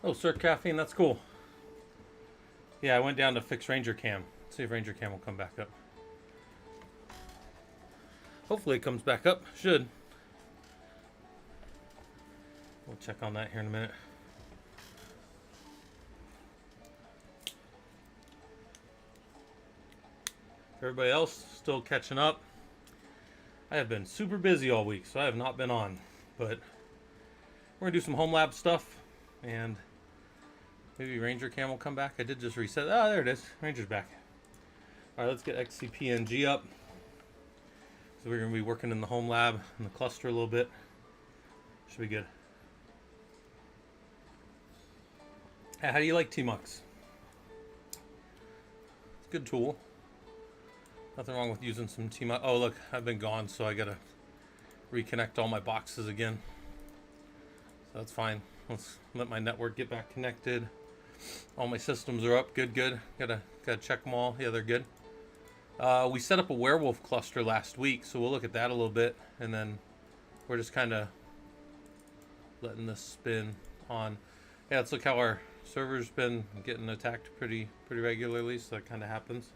Oh, Sir Caffeine, that's cool. Yeah, I went down to fix Ranger Cam. See if Ranger Cam will come back up. Hopefully it comes back up. Should. We'll check on that here in a minute. Everybody else still catching up. I have been super busy all week, so I have not been on. But we're going to do some Homelab stuff. And maybe Ranger Cam will come back. I did just reset. Oh, there it is. Ranger's back. All right, let's get XCPNG up. So we're going to be working in the Homelab in the cluster a little bit. Should be good. Hey, how do you like Tmux? It's a good tool. Nothing wrong with using some Tmux. Oh, look, I've been gone, so I got to reconnect all my boxes again. So that's fine. Let's let my network get back connected. All my systems are up. Good, good. Gotta check them all. Yeah, they're good. We set up a Warewulf cluster last week, so we'll look at that a little bit, and then we're just kind of letting this spin on. Yeah, let's look how our server's been getting attacked pretty regularly, so that kind of happens.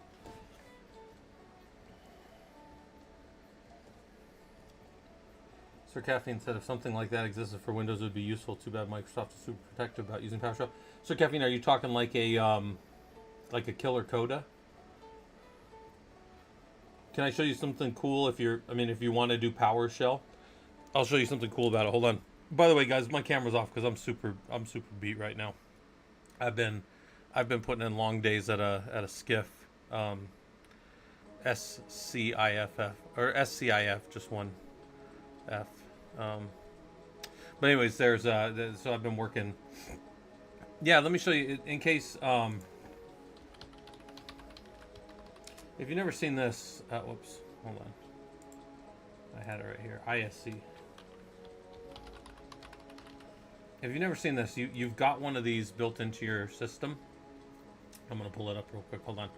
Sir Caffeine said if something like that existed for Windows, it would be useful. Too bad Microsoft is super protective about using PowerShell. Sir Caffeine, are you talking like a killer coda? Can I show you something cool if you want to do PowerShell? I'll show you something cool about it. Hold on. By the way, guys, my camera's off because I'm super beat right now. I've been putting in long days at a skiff, SCIFF or SCIF, just one F. But anyways, there's so I've been working. Yeah, let me show you in case if you've never seen this. Whoops, hold on. I had it right here. ISC. If you've never seen this, you've got one of these built into your system. I'm gonna pull it up real quick. Hold on.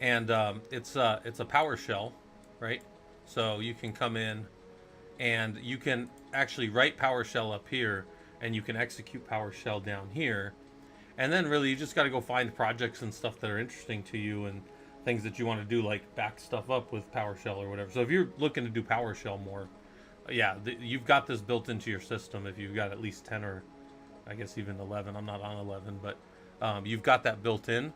And it's a PowerShell, right? So you can come in and you can actually write PowerShell up here, and you can execute PowerShell down here. And then really you just got to go find projects and stuff that are interesting to you and things that you want to do, like back stuff up with PowerShell or whatever. So if you're looking to do PowerShell more, yeah, you've got this built into your system. If you've got at least 10 or I guess even 11, I'm not on 11, but you've got that built in.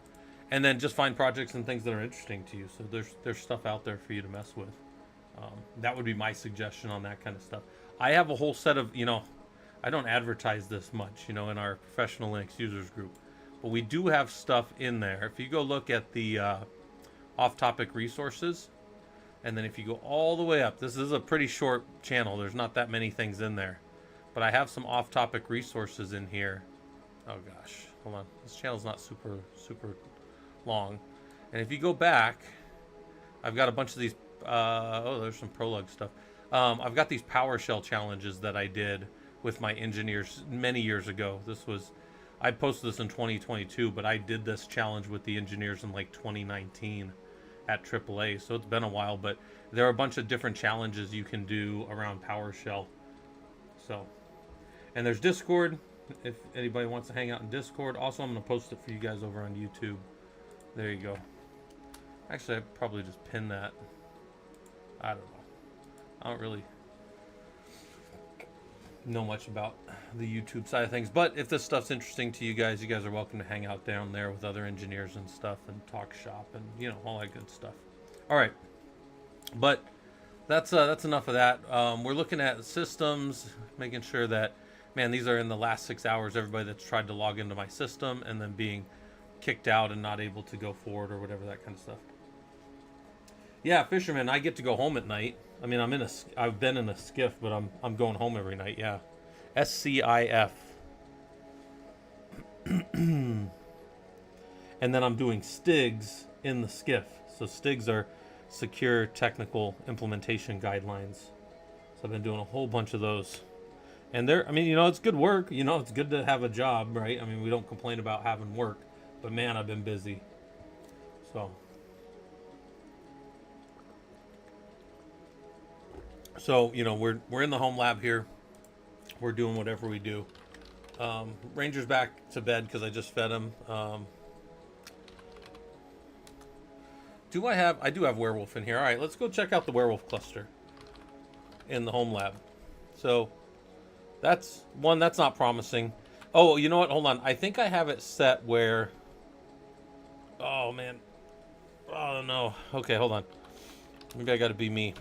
And then just find projects and things that are interesting to you. So there's stuff out there for you to mess with. That would be my suggestion on that kind of stuff. I have a whole set of, I don't advertise this much, in our professional Linux users group, but we do have stuff in there. If you go look at the off-topic resources, and then if you go all the way up, this is a pretty short channel. There's not that many things in there, but I have some off-topic resources in here. Oh gosh, hold on. This channel's not super long. And if you go back, I've got a bunch of these. Oh, there's some prologue stuff. I've got these PowerShell challenges that I did with my engineers many years ago. I posted this in 2022, but I did this challenge with the engineers in like 2019 at AAA. So it's been a while, but there are a bunch of different challenges you can do around PowerShell. So, and there's Discord if anybody wants to hang out in Discord. Also, I'm going to post it for you guys over on YouTube. There you go. Actually, I'd probably just pin that. I don't know. I don't really know much about the YouTube side of things, but if this stuff's interesting to you guys are welcome to hang out down there with other engineers and stuff and talk shop and all that good stuff. All right, but that's enough of that. We're looking at systems, making sure that, man, these are in the last 6 hours. Everybody that's tried to log into my system and then being kicked out and not able to go forward or whatever, that kind of stuff. Yeah, fisherman, I get to go home at night. I mean, I've been in a skiff, but I'm going home every night. Yeah, SCIF. And then I'm doing STIGs in the skiff. So STIGs are Secure Technical Implementation Guidelines. So I've been doing a whole bunch of those. And it's good work. It's good to have a job, right? I mean, we don't complain about having work, but man, I've been busy. So, we're in the Homelab here. We're doing whatever we do. Ranger's back to bed because I just fed him. I do have Warewulf in here. All right, let's go check out the Warewulf cluster in the Homelab. So that's one that's not promising. Oh, you know what? Hold on. I think I have it set where... Oh, man. Oh, no. Okay, hold on. Maybe I got to be me.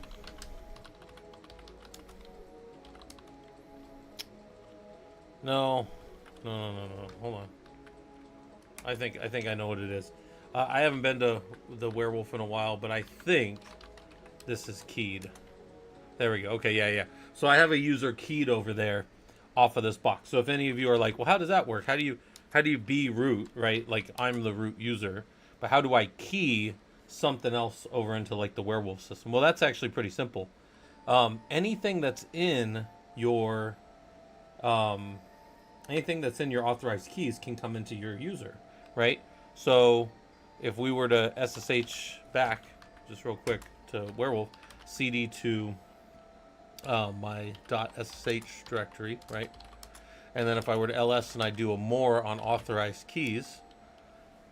No. No. Hold on. I think I know what it is. I haven't been to the Warewulf in a while, but I think this is keyed. There we go. Okay, yeah. So I have a user keyed over there off of this box. So if any of you are like, well, how does that work? How do you be root, right? Like I'm the root user, but how do I key something else over into like the Warewulf system? Well, that's actually pretty simple. Anything that's in your authorized keys can come into your user, right? So if we were to SSH back, just real quick to Warewulf, cd to my .sh directory, right? And then if I were to ls and I do a more on authorized keys,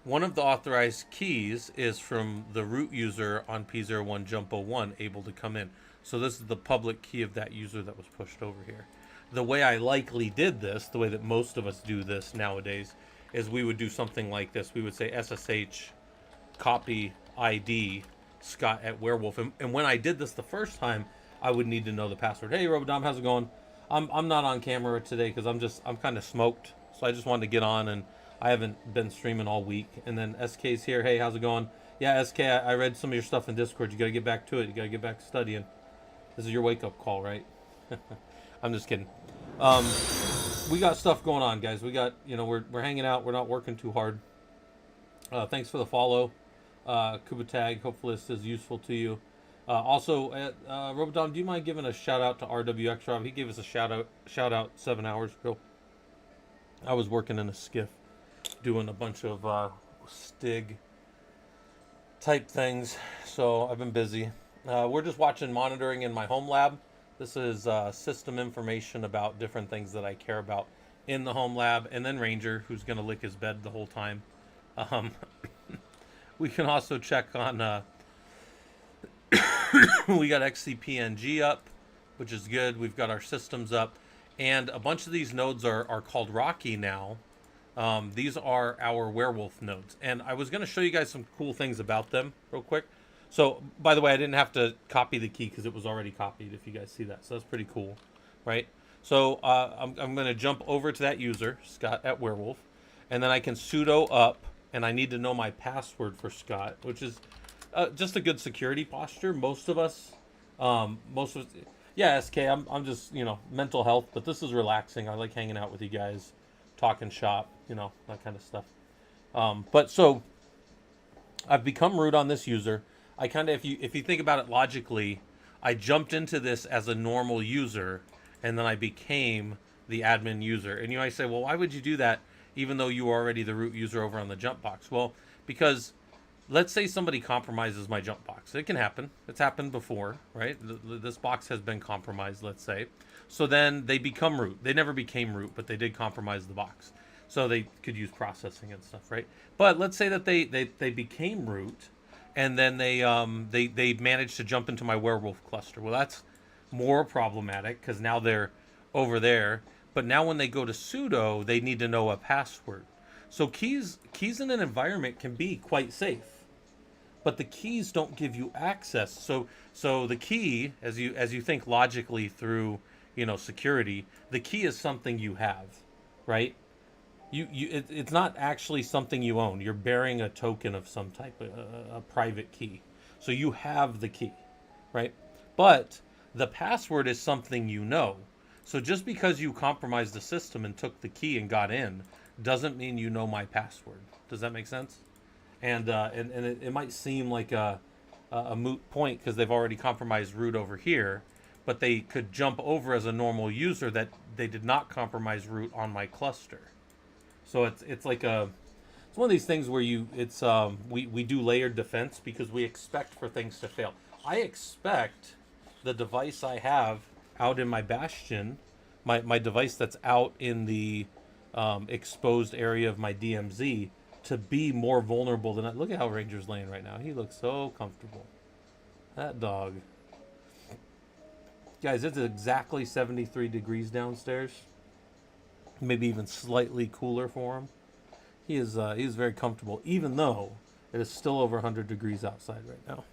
one of the authorized keys is from the root user on P01 jump 01 able to come in. So this is the public key of that user that was pushed over here. The way I likely did this, the way that most of us do this nowadays, is we would do something like this. We would say SSH copy ID Scott at Warewulf. And when I did this the first time, I would need to know the password. Hey, Robodom, how's it going? I'm not on camera today because I'm kind of smoked. So I just wanted to get on, and I haven't been streaming all week. And then SK's here. Hey, how's it going? Yeah, SK, I read some of your stuff in Discord. You got to get back to it. You got to get back to studying. This is your wake-up call, right? I'm just kidding. We got stuff going on, guys. We got, we're hanging out. We're not working too hard. Thanks for the follow, Kuba Tag. Hopefully this is useful to you. Also, Robodom, do you mind giving a shout out to RWX Rob? He gave us a shout out 7 hours ago. I was working in a skiff, doing a bunch of Stig type things, so I've been busy. We're just watching monitoring in my Homelab. This is system information about different things that I care about in the Homelab, and then Ranger, who's going to lick his bed the whole time. We can also check on... we got XCPNG up, which is good. We've got our systems up. And a bunch of these nodes are called Rocky now. These are our Warewulf nodes. And I was going to show you guys some cool things about them real quick. So, by the way, I didn't have to copy the key because it was already copied, if you guys see that. So that's pretty cool, right? So I'm going to jump over to that user, Scott at Warewulf. And then I can sudo up, and I need to know my password for Scott, which is just a good security posture. Most of us, yeah, SK, I'm just, mental health, but this is relaxing. I like hanging out with you guys, talking shop, that kind of stuff. But so I've become root on this user. I kind of, if you think about it logically, I jumped into this as a normal user, and then I became the admin user. And you might say, well, why would you do that even though you were already the root user over on the jump box? Well, because let's say somebody compromises my jump box. It can happen. It's happened before, right? This box has been compromised, let's say. So then they become root. They never became root, but they did compromise the box. So they could use processing and stuff, right? But let's say that they became root, and then they managed to jump into my Warewulf cluster. Well, that's more problematic because now they're over there. But now when they go to sudo, they need to know a password. So keys in an environment can be quite safe, but the keys don't give you access. So the key, as you think logically through security, the key is something you have, right? It's not actually something you own. You're bearing a token of some type, a private key. So you have the key, right? But the password is something you know. So just because you compromised the system and took the key and got in doesn't mean you know my password. Does that make sense? And it might seem like a moot point because they've already compromised root over here, but they could jump over as a normal user that they did not compromise root on my cluster. So it's like it's one of these things where we do layered defense because we expect for things to fail. I expect the device I have out in my Bastion, my device that's out in the exposed area of my DMZ to be more vulnerable than I. Look at how Ranger's laying right now. He looks so comfortable. That dog. Guys, it's exactly 73 degrees downstairs. Maybe even slightly cooler for him. He is very comfortable, even though it is still over 100 degrees outside right now.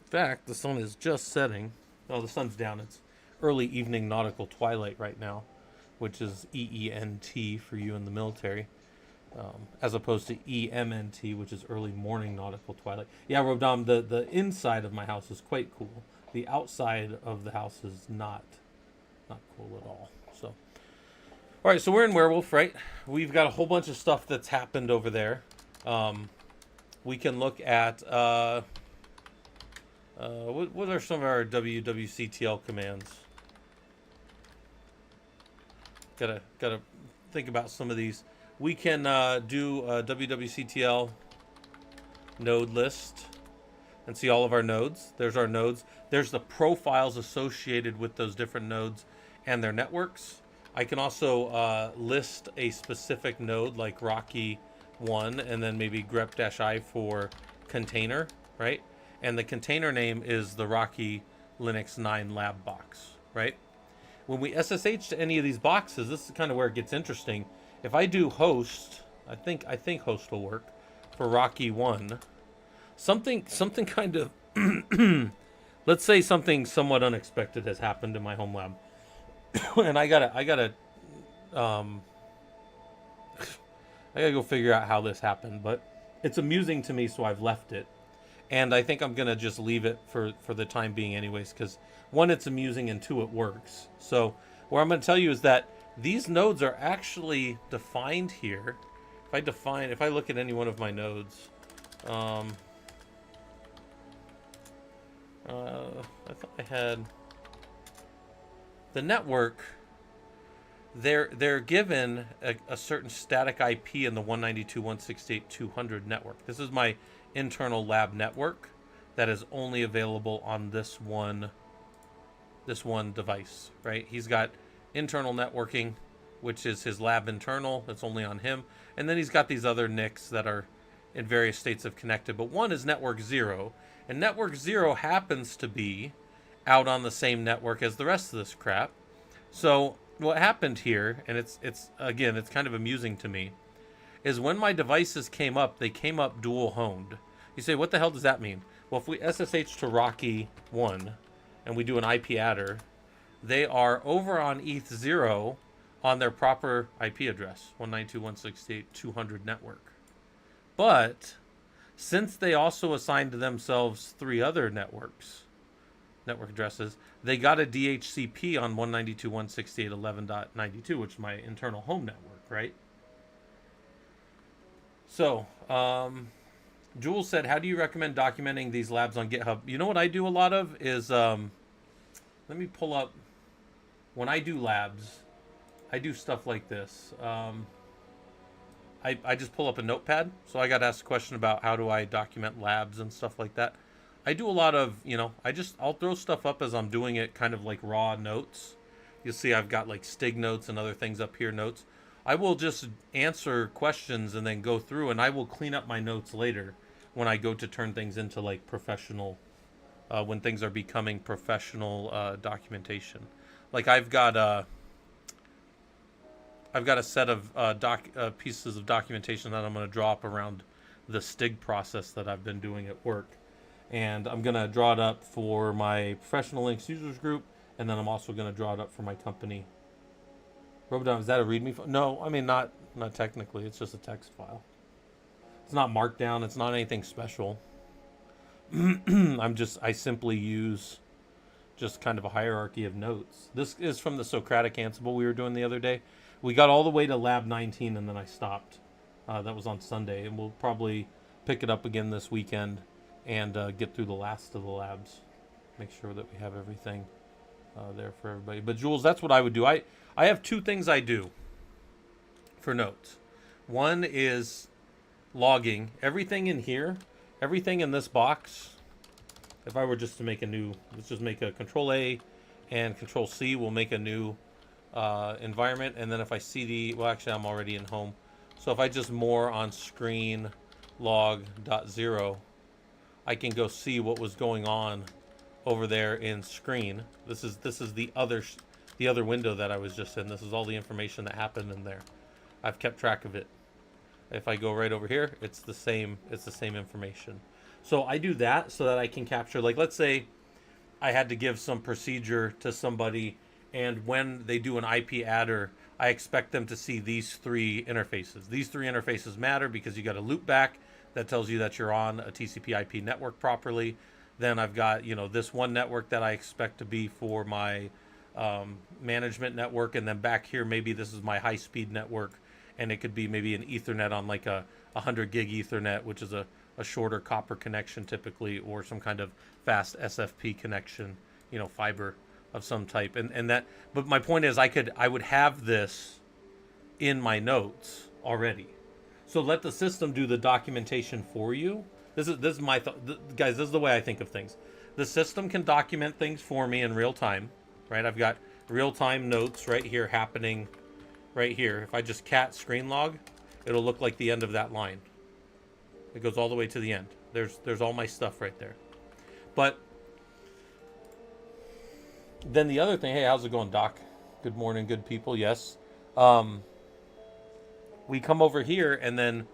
In fact, the sun is just setting. Oh, the sun's down. It's early evening nautical twilight right now, which is EENT for you in the military, as opposed to EMNT, which is early morning nautical twilight. Yeah, Robdom, the inside of my house is quite cool. The outside of the house is not cool at all. So, all right, so we're in Warewulf, right? We've got a whole bunch of stuff that's happened over there. We can look at what are some of our WWCTL commands? Gotta think about some of these. We can do a WWCTL node list and see all of our nodes. There's our nodes. There's the profiles associated with those different nodes and their networks. I can also list a specific node like Rocky 1 and then maybe grep-i for container, right? And the container name is the Rocky Linux 9 lab box, right? When we SSH to any of these boxes, this is kind of where it gets interesting. If I do host, I think host will work for Rocky 1. Something kind of let's say something somewhat unexpected has happened in my home lab. And I gotta go figure out how this happened, but it's amusing to me, so I've left it. And I think I'm gonna just leave it for the time being anyways, because one, it's amusing, and two, it works. So what I'm gonna tell you is that these nodes are actually defined here. If I look at any one of my nodes, I thought I had the network. They're given a certain static IP in the 192.168.200 network. This is my internal lab network that is only available on this one device, right? He's got internal networking, which is his lab internal. That's only on him. And then he's got these other NICs that are in various states of connected. But one is network 0. And network 0 happens to be out on the same network as the rest of this crap. So what happened here, and it's again, it's kind of amusing to me, is when my devices came up, they came up dual honed. You say, what the hell does that mean? Well, if we SSH to Rocky 1 and we do an IP adder, they are over on ETH0 on their proper IP address, 192.168.200 network. But since they also assigned to themselves 3 other network addresses, they got a DHCP on 192.168.11.92, which is my internal home network, right? So, Jules said, how do you recommend documenting these labs on GitHub? You know what I do a lot of is, let me pull up, when I do labs, I do stuff like this. I just pull up a notepad. So I got asked a question about how do I document labs and stuff like that. I do a lot of, I'll throw stuff up as I'm doing it, kind of like raw notes. You'll see I've got like Stig notes and other things up here, notes. I will just answer questions and then go through, and I will clean up my notes later when I go to turn things into like professional, when things are becoming professional documentation. Like I've got a set of pieces of documentation that I'm going to draw up around the Stig process that I've been doing at work. And I'm going to draw it up for my professional Linux users group, and then I'm also going to draw it up for my company. Robodom, is that a README file? No, I mean, not technically. It's just a text file. It's not markdown. It's not anything special. I simply use just kind of a hierarchy of notes. This is from the Socratic Ansible we were doing the other day. We got all the way to lab 19, and then I stopped. That was on Sunday, and we'll probably pick it up again this weekend and get through the last of the labs. Make sure that we have everything there for everybody. But Jules, that's what I would do. I have 2 things I do for notes. One is logging. Everything in here, everything in this box, if I were just to make a new, let's just make a Control A and Control C, we'll make a new environment, and then if I cd, well, actually I'm already in home. So if I just more on screen log.0, I can go see what was going on over there in screen. This is the other window that I was just in. This is all the information that happened in there. I've kept track of it. If I go right over here, it's the same information. So I do that so that I can capture, like, let's say I had to give some procedure to somebody, and when they do an IP adder, I expect them to see these three interfaces. These three interfaces matter because you got a loop back that tells you that you're on a TCP IP network properly. Then I've got, this one network that I expect to be for my management network, and then back here maybe this is my high-speed network, and it could be maybe an Ethernet on like a 100 gig Ethernet, which is a shorter copper connection typically, or some kind of fast SFP connection, fiber of some type. And that, but my point is I would have this in my notes already. So let the system do the documentation for you. This is my thought, guys. This is the way I think of things. The system can document things for me in real time, right? I've got real time notes right here happening right here. If I just cat screen log, it'll look like the end of that line. It goes all the way to the end. There's all my stuff right there. But then the other thing, hey, how's it going, Doc? Good morning, good people. Yes. We come over here, and then,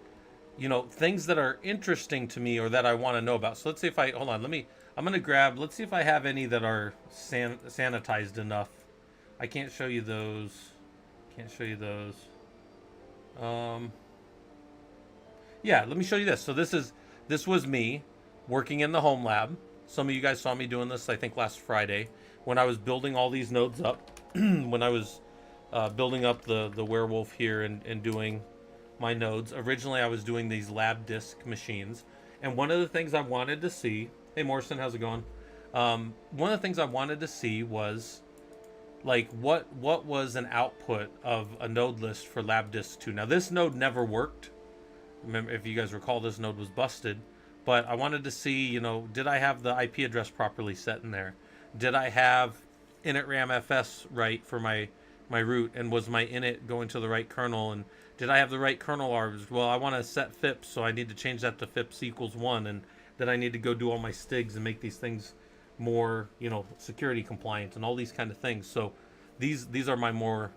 things that are interesting to me or that I want to know about. So let's see if hold on, I'm going to grab, let's see if I have any that are sanitized enough. I can't show you those. Yeah, let me show you this. So this was me working in the Homelab. Some of you guys saw me doing this, I think, last Friday when I was building all these nodes up. When I was building up the Warewulf here and doing my nodes. Originally, I was doing these lab disk machines. And one of the things I wanted to see... Hey, Morrison, how's it going? One of the things I wanted to see was, like, what was an output of a node list for lab disk 2. Now, this node never worked. Remember, if you guys recall, this node was busted. But I wanted to see, did I have the IP address properly set in there? Did I have initramfs right for my root? And was my init going to the right kernel? And did I have the right kernel arbs? Well, I want to set FIPS, so I need to change that to FIPS equals 1. And then I need to go do all my STIGs and make these things more, security compliant and all these kind of things. So these are my more...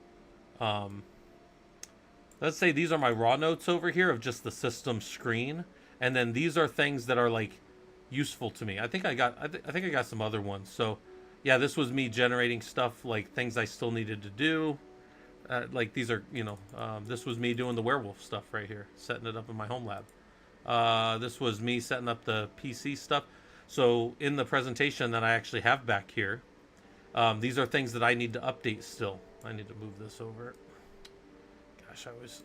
let's say these are my raw notes over here of just the system screen, and then these are things that are like useful to me. I think I got some other ones. So yeah, this was me generating stuff like things I still needed to do. Like these are, this was me doing the Warewulf stuff right here, setting it up in my Homelab. This was me setting up the PC stuff. So in the presentation that I actually have back here, these are things that I need to update still. I need to move this over. Gosh, I always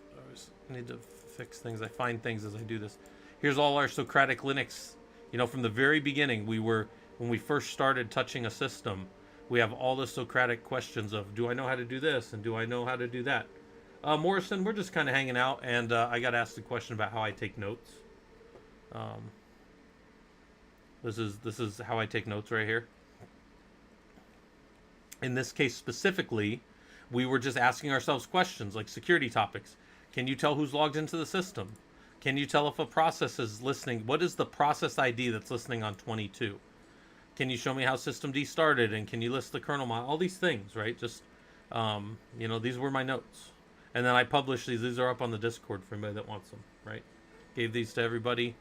need to fix things. I find things as I do this. Here's all our Socratic Linux. From the very beginning, when we first started touching a system, we have all the Socratic questions of, do I know how to do this? And do I know how to do that? Morrison, we're just kind of hanging out, and I got asked a question about how I take notes. This is how I take notes right here. In this case specifically, we were just asking ourselves questions like security topics. Can you tell who's logged into the system? Can you tell if a process is listening? What is the process ID that's listening on 22? Can you show me how systemd started? And can you list the kernel model? All these things, right? Just, these were my notes. And then I published these. These are up on the Discord for anybody that wants them, right? Gave these to everybody.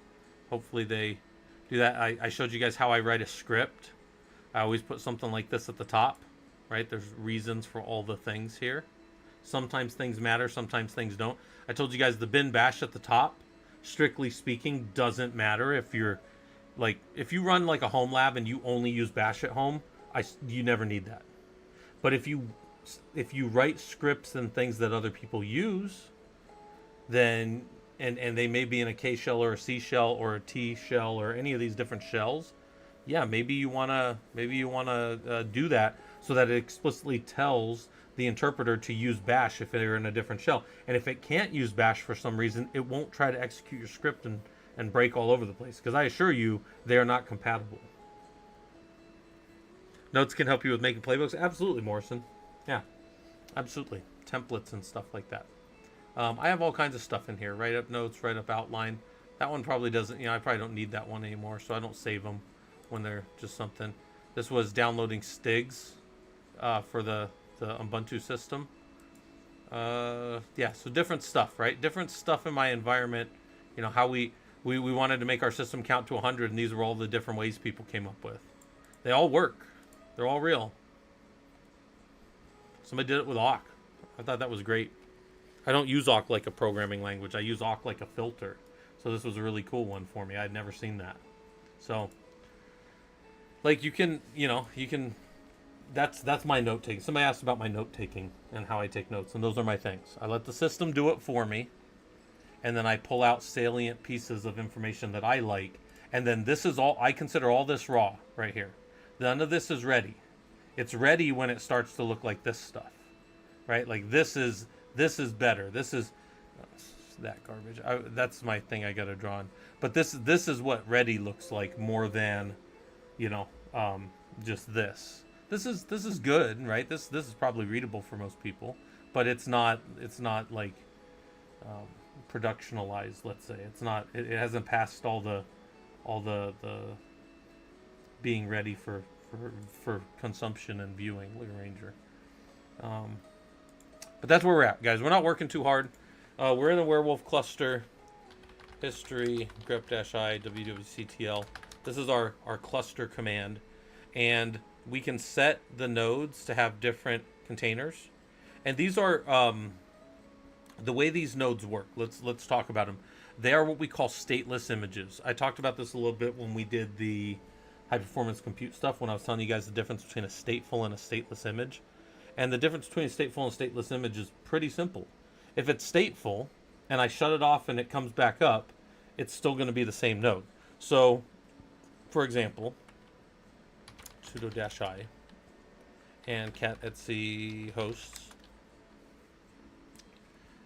Hopefully they do that. I showed you guys how I write a script. I always put something like this at the top, right? There's reasons for all the things here. Sometimes things matter, sometimes things don't. I told you guys the bin bash at the top, strictly speaking, doesn't matter if you're if you run like a Homelab and you only use bash at home, you never need that. But if you write scripts and things that other people use, then and they may be in a K shell or a C shell or a T shell or any of these different shells, yeah, maybe you wanna do that so that it explicitly tells the interpreter to use bash if they're in a different shell. And if it can't use bash for some reason, it won't try to execute your script and break all over the place, because I assure you they are not compatible. Notes can help you with making playbooks. Absolutely, Morrison. Yeah. Absolutely. Templates and stuff like that. I have all kinds of stuff in here. Write up notes, write up outline. That one probably doesn't, I probably don't need that one anymore, so I don't save them when they're just something. This was downloading stigs for the Ubuntu system. Yeah, so different stuff, right? Different stuff in my environment. How we wanted to make our system count to 100, and these were all the different ways people came up with. They all work. They're all real. Somebody did it with awk. I thought that was great. I don't use awk like a programming language. I use awk like a filter. So this was a really cool one for me. I'd never seen that. So, like, you can, that's my note taking. Somebody asked about my note taking and how I take notes, and those are my things. I let the system do it for me, and then I pull out salient pieces of information that I like, and then this is all, I consider all this raw right here. None of this is ready. It's ready when it starts to look like this stuff, right? Like this is better. This is that garbage. That's my thing I got to draw on. But this is what ready looks like more than, just this. This is good, right? This is probably readable for most people, but it's not like productionalized. Let's say it's not. It hasn't passed all the being ready for consumption and viewing. Look at Ranger. But that's where we're at, guys. We're not working too hard. We're in the Warewulf cluster. History, grep-i, wwctl. This is our cluster command. And we can set the nodes to have different containers. And these are, the way these nodes work. Let's talk about them. They are what we call stateless images. I talked about this a little bit when we did the high performance compute stuff, when I was telling you guys the difference between a stateful and a stateless image. And the difference between a stateful and stateless image is pretty simple. If it's stateful and I shut it off and it comes back up, it's still going to be the same node. So, for example, sudo -i and cat etc hosts.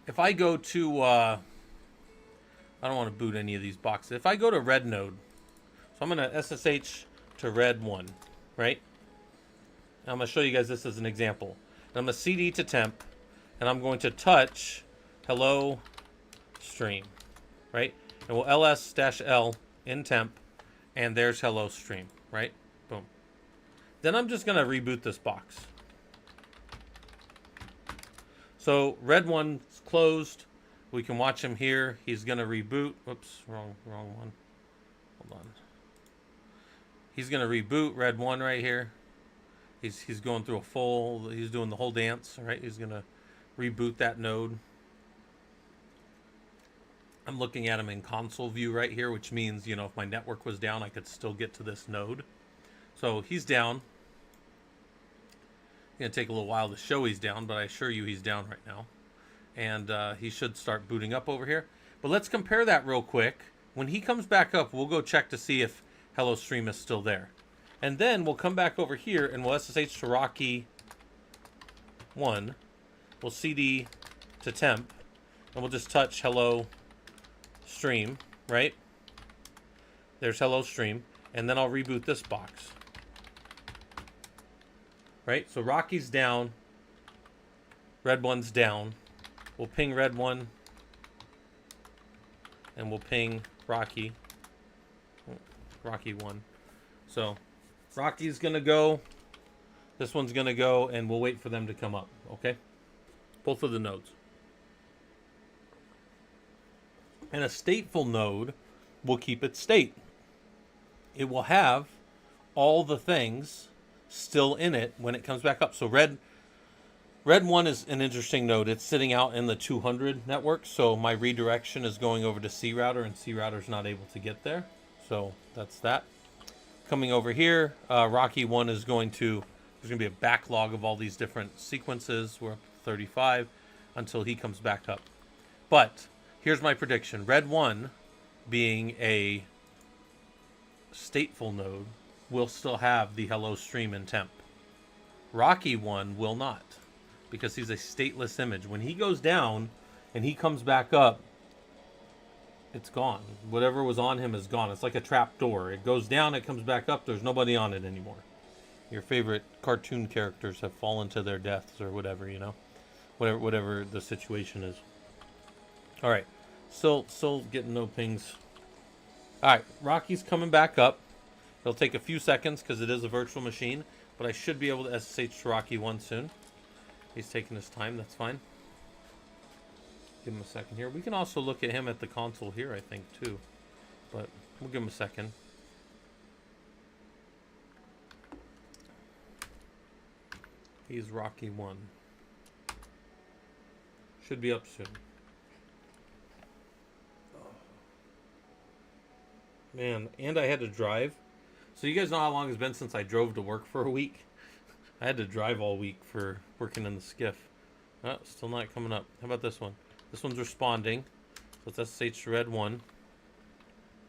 If I go to, I don't want to boot any of these boxes. If I go to red node, so I'm going to SSH to red 1, right? I'm going to show you guys this as an example. And I'm going to CD to temp, and I'm going to touch hello stream, right? And we'll ls-l in temp, and there's hello stream, right? Boom. Then I'm just going to reboot this box. So red 1's closed. We can watch him here. He's going to reboot. Oops, wrong one. Hold on. He's going to reboot red 1 right here. He's going through he's doing the whole dance, right? He's going to reboot that node. I'm looking at him in console view right here, which means, if my network was down, I could still get to this node. So he's down. It's going to take a little while to show he's down, but I assure you he's down right now. And he should start booting up over here. But let's compare that real quick. When he comes back up, we'll go check to see if hello stream is still there. And then we'll come back over here and we'll SSH to Rocky 1. We'll CD to temp. And we'll just touch hello stream, right? There's hello stream. And then I'll reboot this box. Right? So Rocky's down. Red 1's down. We'll ping red 1. And we'll ping Rocky 1. So Rocky's going to go. This one's going to go, and we'll wait for them to come up, okay? Both of the nodes. And a stateful node will keep its state. It will have all the things still in it when it comes back up. So red 1 is an interesting node. It's sitting out in the 200 network, so my redirection is going over to C router, and C router's not able to get there. So that's that. Coming over here, Rocky 1 is there's going to be a backlog of all these different sequences. We're up to 35 until he comes back up. But here's my prediction. Red 1, being a stateful node, will still have the hello stream and temp. Rocky 1 will not, because he's a stateless image. When he goes down and he comes back up, it's gone. Whatever was on him is gone. It's like a trap door. It goes down, it comes back up, there's nobody on it anymore. Your favorite cartoon characters have fallen to their deaths or whatever, whatever the situation is. All right, still getting no pings. All right, Rocky's coming back up. It'll take a few seconds because it is a virtual machine, but I should be able to SSH to Rocky 1 soon. He's taking his time. That's fine. Give him a second here. We can also look at him at the console here, I think, too. But we'll give him a second. He's Rocky 1. Should be up soon. Man, and I had to drive. So you guys know how long it's been since I drove to work for a week? I had to drive all week for working in the skiff. Oh, still not coming up. How about this one? This one's responding. So it's SSH to red 1.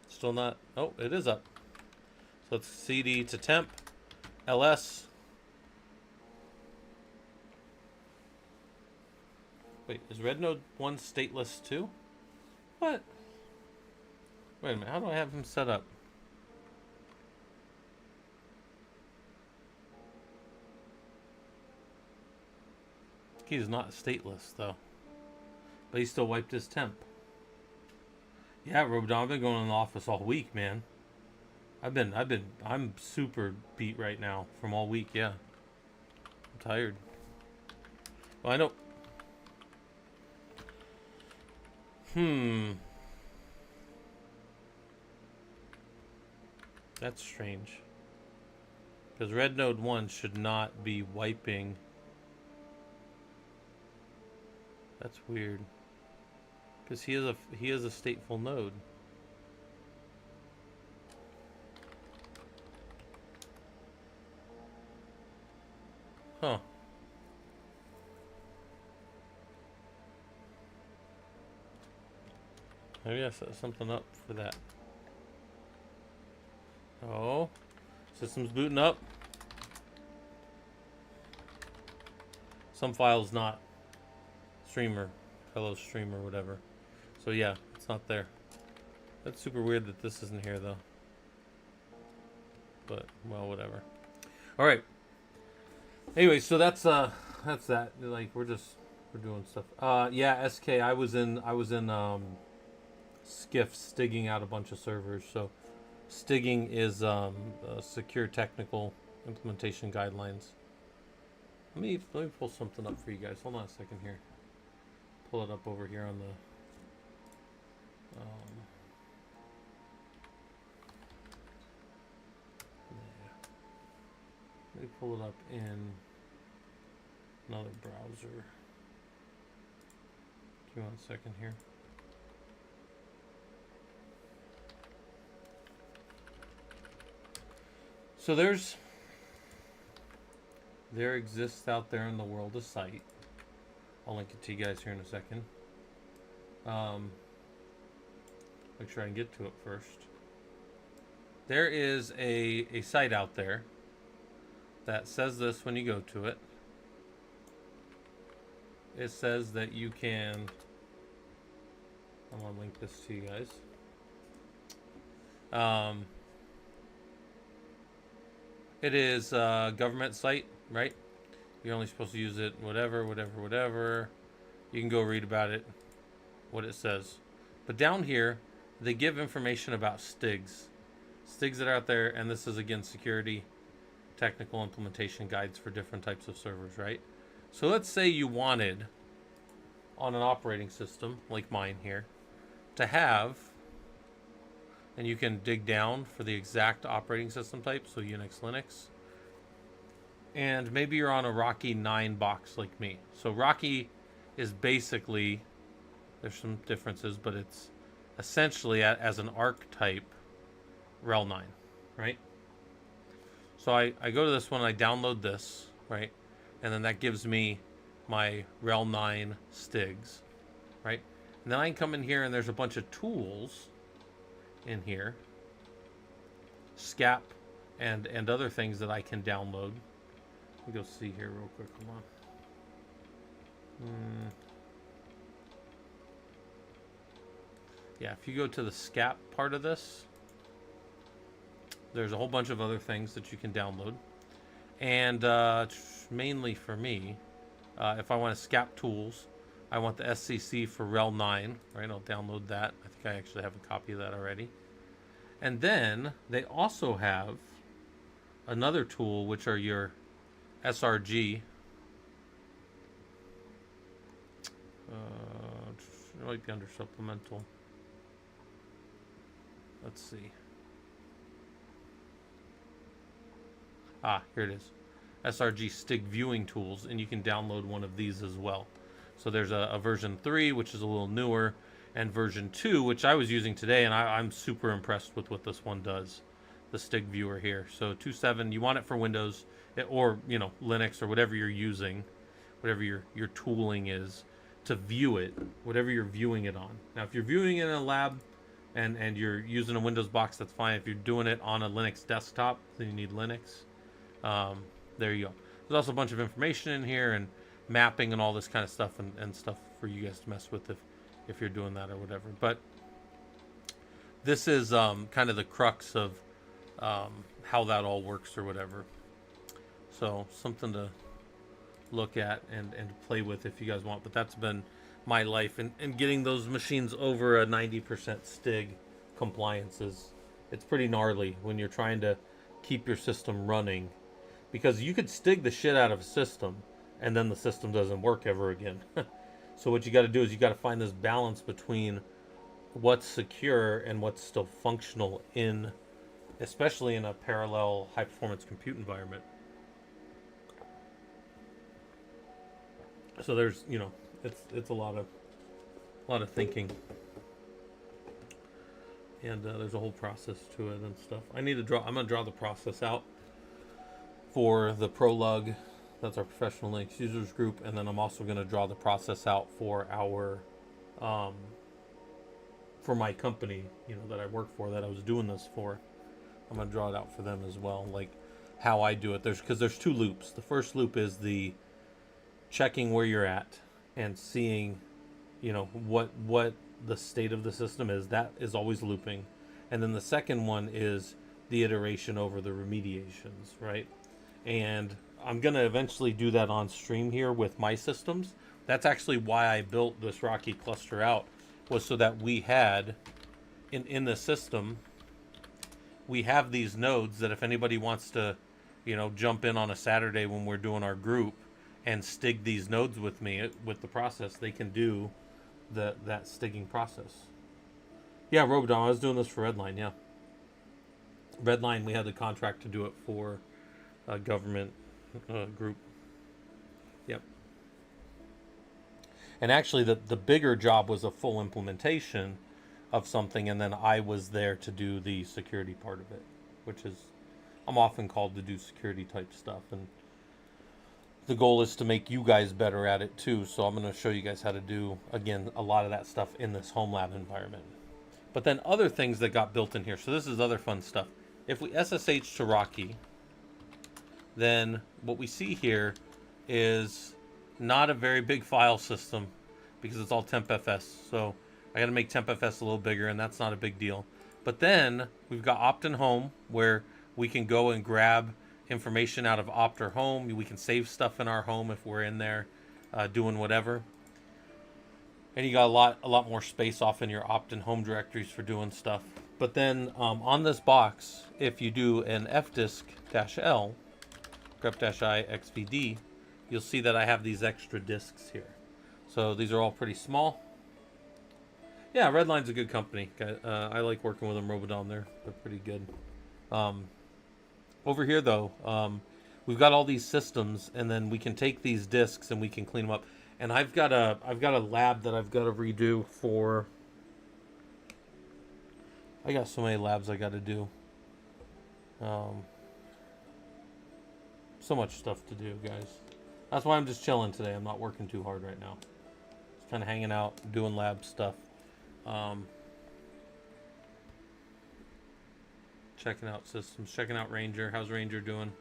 Still not. Oh, it is up. So it's CD to temp. LS. Wait, is red node 1 stateless too? What? Wait a minute. How do I have him set up? He's not stateless though. But he still wiped his temp. Yeah, Robodon, I've been going in the office all week, man. I'm super beat right now from all week, yeah. I'm tired. Well, I know. That's strange. Because red node 1 should not be wiping. That's weird. Because he is a stateful node. Huh. Maybe I set something up for that. Oh, system's booting up. Some files not. Streamer, hello streamer, whatever. So yeah, it's not there. That's super weird that this isn't here though. But well, whatever. All right. Anyway, so that's that. Like we're doing stuff. Yeah, SK. I was in Skiff stigging out a bunch of servers. So stigging is secure technical implementation guidelines. Let me pull something up for you guys. Hold on a second here. Pull it up over here on the yeah. Let me pull it up in another browser. Give me 1 second here. So there exists out there in the world a site. I'll link it to you guys here in a second. Make sure I can get to it first. There is a site out there that says this when you go to it. It says that you can... I'm going to link this to you guys. It is a government site, right? You're only supposed to use it, whatever. You can go read about it, what it says. But down here, they give information about STIGs. STIGs that are out there, and this is, again, security, technical implementation guides for different types of servers, right? So let's say you wanted, on an operating system, like mine here, to have, and you can dig down for the exact operating system type, so Unix, Linux, and maybe you're on a Rocky 9 box like me. So Rocky is basically, there's some differences, but it's essentially as an archetype RHEL 9, right? So I go to this one, I download this, right? And then that gives me my RHEL 9 STIGs, right? And then I can come in here and there's a bunch of tools in here, SCAP and other things that I can download. Let me go see here real quick. Come on. Yeah, if you go to the SCAP part of this, there's a whole bunch of other things that you can download. And mainly for me, If I want to SCAP tools, I want the SCC for RHEL 9, right? I'll download that. I think I actually have a copy of that already. And then they also have another tool, which are your SRG. It might be under supplemental. Let's see. Here it is. SRG stick viewing tools, and you can download one of these as well. So there's a version 3, which is a little newer, and version 2, which I was using today, and I'm super impressed with what this one does. The stick viewer here. So 2.7, you want it for Windows or Linux or whatever you're using, whatever your tooling is to view it, whatever you're viewing it on. Now, if you're viewing it in a lab and you're using a Windows box, that's fine. If you're doing it on a Linux desktop, then you need Linux. There you go. There's also a bunch of information in here and mapping and all this kind of stuff and stuff for you guys to mess with if you're doing that or whatever. But this is kind of the crux of how that all works or whatever. So something to look at and play with if you guys want. But that's been my life. And getting those machines over a 90% STIG compliance it's pretty gnarly when you're trying to keep your system running. Because you could STIG the shit out of a system, and then the system doesn't work ever again. So what you got to do is you got to find this balance between what's secure and what's still functional especially in a parallel high-performance compute environment. So there's, it's a lot of thinking, and there's a whole process to it and stuff. I'm gonna draw the process out for the ProLug, that's our professional Linux users group, and then I'm also going to draw the process out for our, for my company, that I work for, that I was doing this for. I'm going to draw it out for them as well, like how I do it. Because there's 2 loops. The first loop is the checking where you're at and seeing, what the state of the system is. That is always looping. And then the second one is the iteration over the remediations, right? And I'm going to eventually do that on stream here with my systems. That's actually why I built this Rocky cluster out, was so that we had, in the system, we have these nodes that if anybody wants to, jump in on a Saturday when we're doing our group and STIG these nodes with me, with the process, they can do that STIGging process. Yeah, Robodom, I was doing this for Redline, yeah. Redline, we had the contract to do it for a government group. Yep. And actually the bigger job was a full implementation of something, and then I was there to do the security part of it, which is, I'm often called to do security type stuff, and the goal is to make you guys better at it too. So I'm going to show you guys how to do, again, a lot of that stuff in this Homelab environment. But then other things that got built in here. So this is other fun stuff. If we SSH to Rocky, then what we see here is not a very big file system because it's all tempfs. So I got to make tempfs a little bigger, and that's not a big deal. But then we've got opt-in home, where we can go and grab information out of opt or home. We can save stuff in our home if we're in there doing whatever. And you got a lot more space off in your opt-in home directories for doing stuff. But then on this box, if you do an fdisk-l, grep-i xvd, you'll see that I have these extra disks here. So these are all pretty small. Yeah, Redline's a good company. I like working with them. Robodom, they're pretty good. Over here, though, we've got all these systems, and then we can take these disks and we can clean them up. And I've got a lab that I've got to redo for. I got so many labs I got to do. So much stuff to do, guys. That's why I'm just chilling today. I'm not working too hard right now. Just kind of hanging out, doing lab stuff. Checking out systems, checking out Ranger. How's Ranger doing?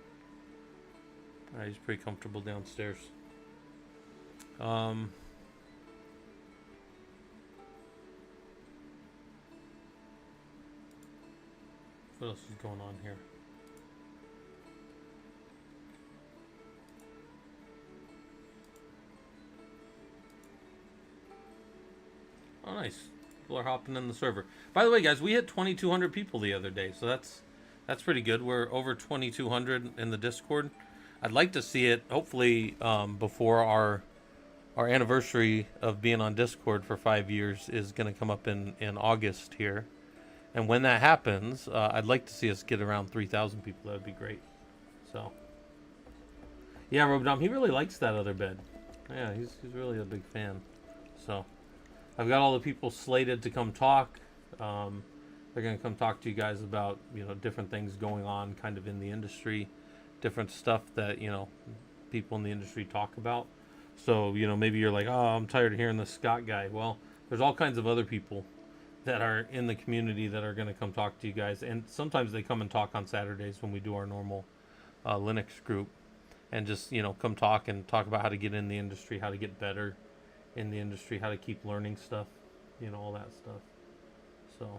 He's pretty comfortable downstairs. What else is going on here? Oh, nice. People are hopping in the server. By the way, guys, we hit 2,200 people the other day, so that's pretty good. We're over 2,200 in the Discord. I'd like to see it, hopefully, before our anniversary of being on Discord for 5 years is going to come up in August here. And when that happens, I'd like to see us get around 3,000 people. That would be great. So, yeah, Robodom, he really likes that other bed. Yeah, he's really a big fan. So, I've got all the people slated to come talk. They're going to come talk to you guys about, different things going on kind of in the industry, different stuff that, people in the industry talk about. So, maybe you're like, oh, I'm tired of hearing this Scott guy. Well, there's all kinds of other people that are in the community that are going to come talk to you guys. And sometimes they come and talk on Saturdays when we do our normal Linux group. And just, come talk about how to get in the industry, how to get better in the industry, how to keep learning stuff, all that stuff. So,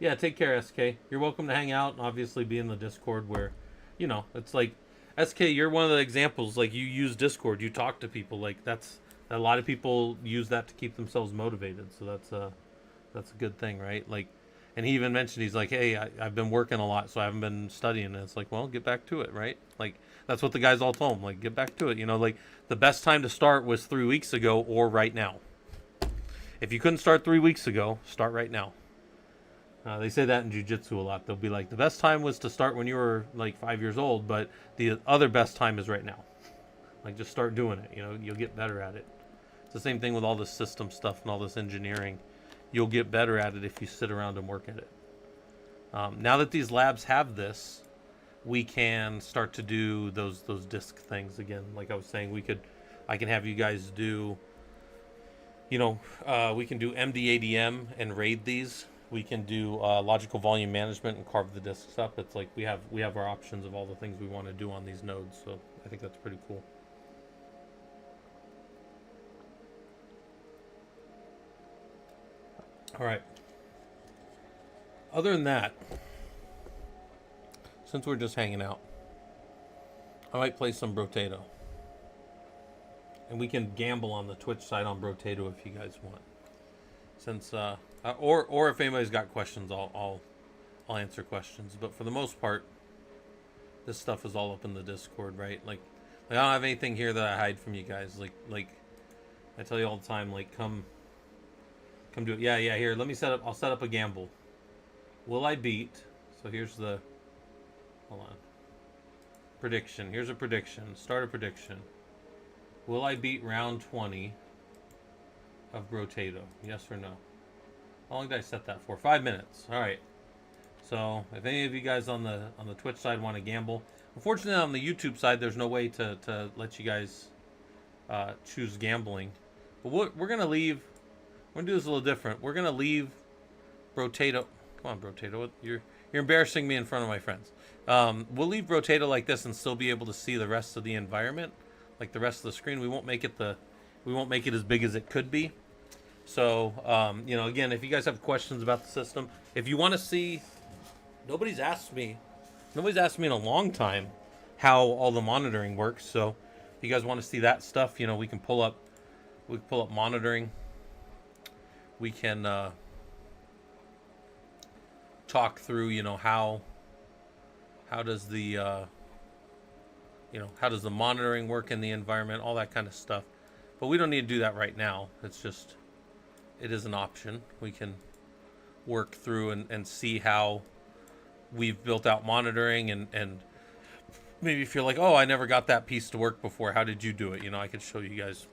yeah, take care, SK. You're welcome to hang out and obviously be in the Discord where, it's like, SK, you're one of the examples. Like, you use Discord, you talk to people. Like, a lot of people use that to keep themselves motivated. So that's a good thing, right? Like, and he even mentioned, he's like, hey, I've been working a lot, so I haven't been studying. And it's like, well, get back to it, right? Like, that's what the guys all told him. Like, get back to it. Like, the best time to start was 3 weeks ago or right now. If you couldn't start 3 weeks ago, start right now. They say that in jiu-jitsu a lot. They'll be like, the best time was to start when you were like 5 years old, but the other best time is right now. Like, just start doing it. You'll get better at it. It's the same thing with all this system stuff and all this engineering. You'll get better at it if you sit around and work at it. Now that these labs have this, we can start to do those disk things again. Like I was saying, I can have you guys do, we can do MDADM and RAID these. We can do logical volume management and carve the disks up. It's like we have our options of all the things we want to do on these nodes. So I think that's pretty cool. All right. Other than that, since we're just hanging out, I might play some Brotato. And we can gamble on the Twitch side on Brotato if you guys want. Since or if anybody's got questions, I'll answer questions. But for the most part, this stuff is all up in the Discord, right? Like I don't have anything here that I hide from you guys. Like I tell you all the time, like come do it. Yeah, here, I'll set up a gamble. Will I beat? So here's the hold on. Prediction. Here's a prediction. Start a prediction. Will I beat round 20 of Brotato? Yes or no? How long did I set that for? 5 minutes. All right. So if any of you guys on the Twitch side want to gamble, unfortunately on the YouTube side there's no way to let you guys choose gambling. But we're gonna leave. We're gonna do this a little different. We're gonna leave Brotato. Come on, Brotato. You're embarrassing me in front of my friends. We'll leave Brotato like this and still be able to see the rest of the environment, like the rest of the screen. We won't make it as big as it could be. So again, if you guys have questions about the system, if you want to see, nobody's asked me in a long time how all the monitoring works. So if you guys want to see that stuff, we can pull up monitoring. We can talk through, how does the how does the monitoring work in the environment, all that kind of stuff. But we don't need to do that right now. It is an option. We can work through and see how we've built out monitoring and maybe if you're like, oh, I never got that piece to work before, how did you do it? I could show you guys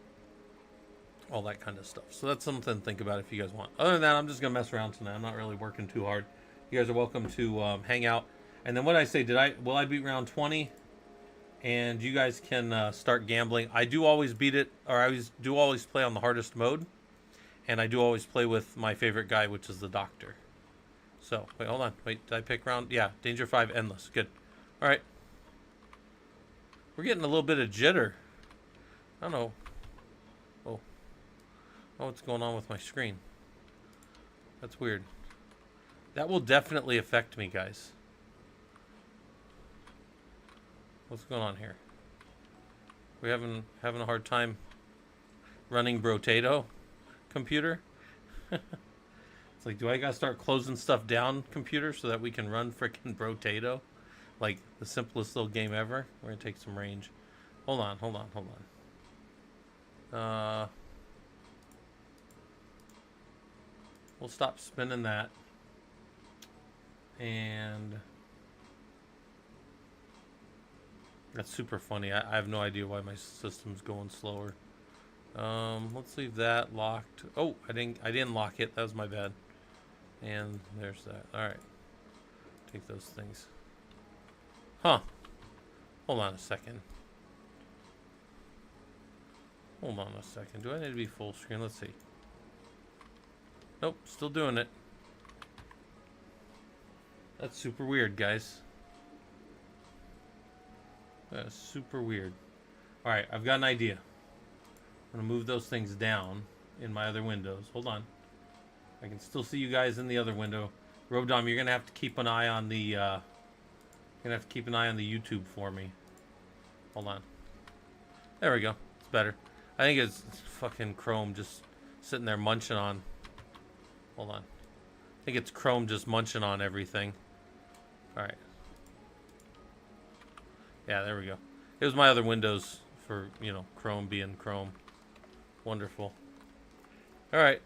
all that kind of stuff. So that's something to think about if you guys want. Other than that, I'm just gonna mess around tonight. I'm not really working too hard. You guys are welcome to hang out. And then what I say, will I beat round 20? And you guys can start gambling. I do always beat it, or I do always play on the hardest mode. And I do always play with my favorite guy, which is the Doctor. So, wait, hold on. Wait, did I pick round? Yeah, Danger 5, Endless. Good. All right. We're getting a little bit of jitter. I don't know. Oh, what's going on with my screen? That's weird. That will definitely affect me, guys. What's going on here? We having a hard time running Brotato computer? It's like, do I gotta start closing stuff down, computer, so that we can run frickin' Brotato? Like, the simplest little game ever. We're gonna take some range. Hold on. We'll stop spinning that. And that's super funny. I have no idea why my system's going slower. Let's leave that locked. Oh, I didn't lock it. That was my bad. And there's that. All right. Take those things. Huh. Hold on a second. Do I need to be full screen? Let's see. Nope, still doing it. That's super weird, guys. That's super weird. All right, I've got an idea. I'm gonna move those things down in my other windows. Hold on. I can still see you guys in the other window. Robdom, you're gonna have to keep an eye on the YouTube for me. Hold on. There we go. It's better. I think it's fucking Chrome just sitting there munching on. Hold on. I think it's Chrome just munching on everything. All right. Yeah, there we go. It was my other windows for, you know, Chrome being Chrome. Wonderful. All right.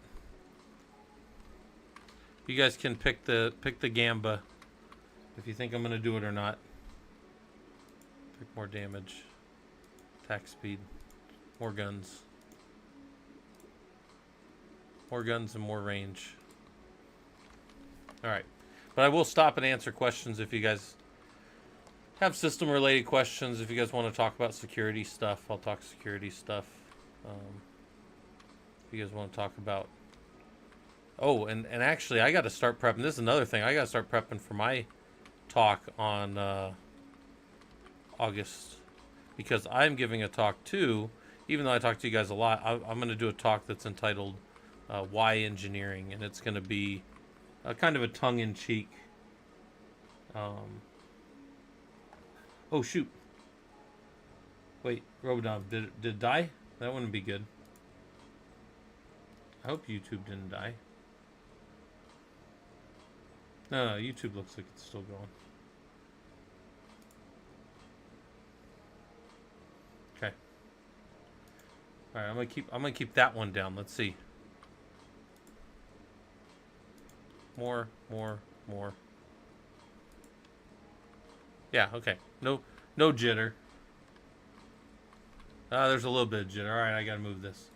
You guys can pick the gamba if you think I'm gonna do it or not. Pick more damage, attack speed, more guns and more range. All right, but I will stop and answer questions if you guys have system related questions. If you guys want to talk about security stuff, I'll talk security stuff. If you guys want to talk about, oh, and actually I got to start prepping. This is another thing. I got to start prepping for my talk on August, because I'm giving a talk too. Even though I talk to you guys a lot, I'm going to do a talk that's entitled Why Engineering, and it's going to be kind of a tongue-in-cheek. Oh shoot! Wait, Robodom, did it die? That wouldn't be good. I hope YouTube didn't die. No, YouTube looks like it's still going. Okay. All right, I'm gonna keep that one down. Let's see. More. Yeah, okay. No jitter. There's a little bit of jitter. All right, I gotta move this.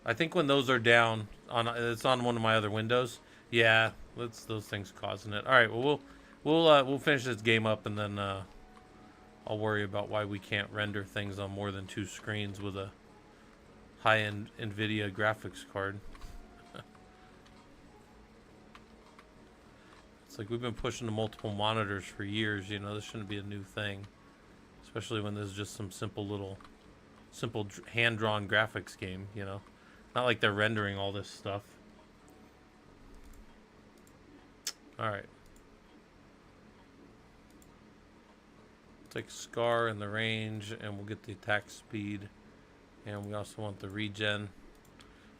I think when those are down, it's on one of my other windows. Yeah, those things causing it. All right, well we'll finish this game up, and then I'll worry about why we can't render things on more than 2 screens with a high-end NVIDIA graphics card. It's like we've been pushing to multiple monitors for years. You know, this shouldn't be a new thing, especially when there's just some simple hand-drawn graphics game. You know, not like they're rendering all this stuff. All right. Take Scar in the range, and we'll get the attack speed, and we also want the regen.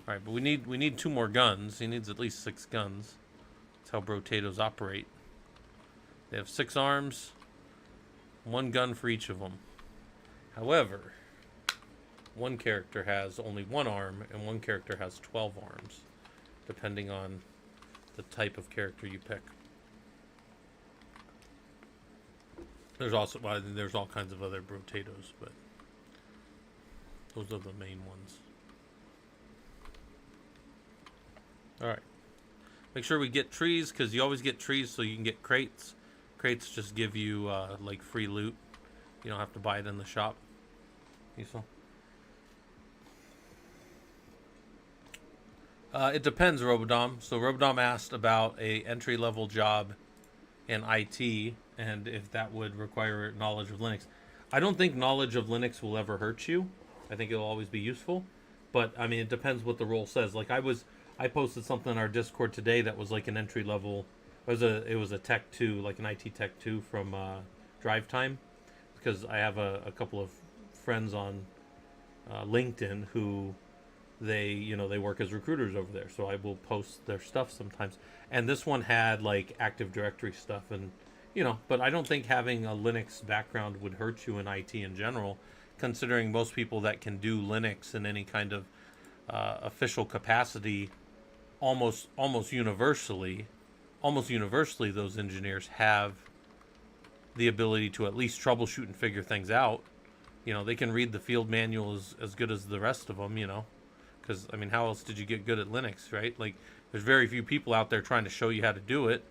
All right, but we need 2 more guns. He needs at least 6 guns. That's how Brotatoes operate. They have 6 arms, 1 gun for each of them. However, one character has only 1 arm, and one character has 12 arms, depending on the type of character you pick. There's also, well, there's all kinds of other Brotatoes, but those are the main ones. All right. Make sure we get trees, because you always get trees so you can get crates. Crates just give you like free loot. You don't have to buy it in the shop. Useful. It depends, Robodom. So Robodom asked about a entry-level job in IT, and if that would require knowledge of Linux. I don't think knowledge of Linux will ever hurt you. I think it'll always be useful. But, I mean, it depends what the role says. Like, I posted something in our Discord today that was like an entry-level. It was a Tech 2, like an IT Tech 2 from Drive Time. Because I have a couple of friends on LinkedIn who they work as recruiters over there, so I will post their stuff sometimes. And this one had like Active Directory stuff, and but I don't think having a Linux background would hurt you in IT in general, considering most people that can do Linux in any kind of official capacity, almost universally, those engineers have the ability to at least troubleshoot and figure things out. They can read the field manual as good as the rest of them, because, I mean, how else did you get good at Linux, right? Like, there's very few people out there trying to show you how to do it.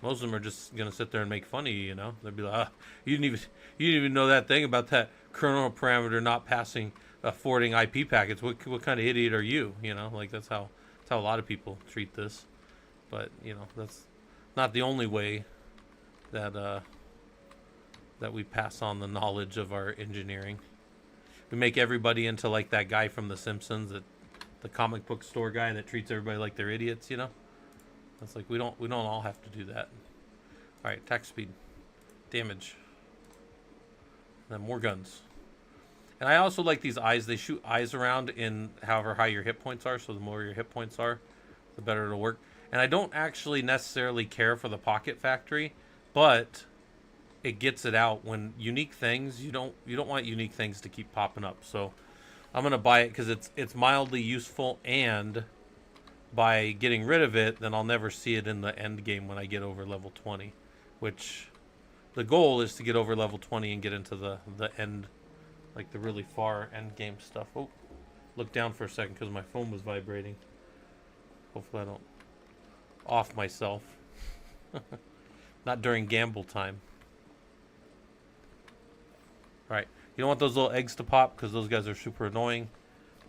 Most of them are just going to sit there and make fun of you, They'll be like, you didn't even know that thing about that kernel parameter not passing forwarding IP packets. What kind of idiot are you? Like, that's how a lot of people treat this. But, that's not the only way that we pass on the knowledge of our engineering. We make everybody into like that guy from The Simpsons, the comic book store guy that treats everybody like they're idiots, That's like we don't all have to do that. All right, attack speed, damage, and then more guns. And I also like these eyes. They shoot eyes around in however high your hit points are. So the more your hit points are, the better it'll work. And I don't actually necessarily care for the pocket factory, but it gets it out when unique things. You don't want unique things to keep popping up. So I'm gonna buy it because it's mildly useful, and by getting rid of it, then I'll never see it in the end game when I get over level 20, which the goal is to get over level 20 and get into the end, like the really far end game stuff. Oh, look down for a second because my phone was vibrating. Hopefully I don't off myself. Not during gamble time. Alright, you don't want those little eggs to pop because those guys are super annoying.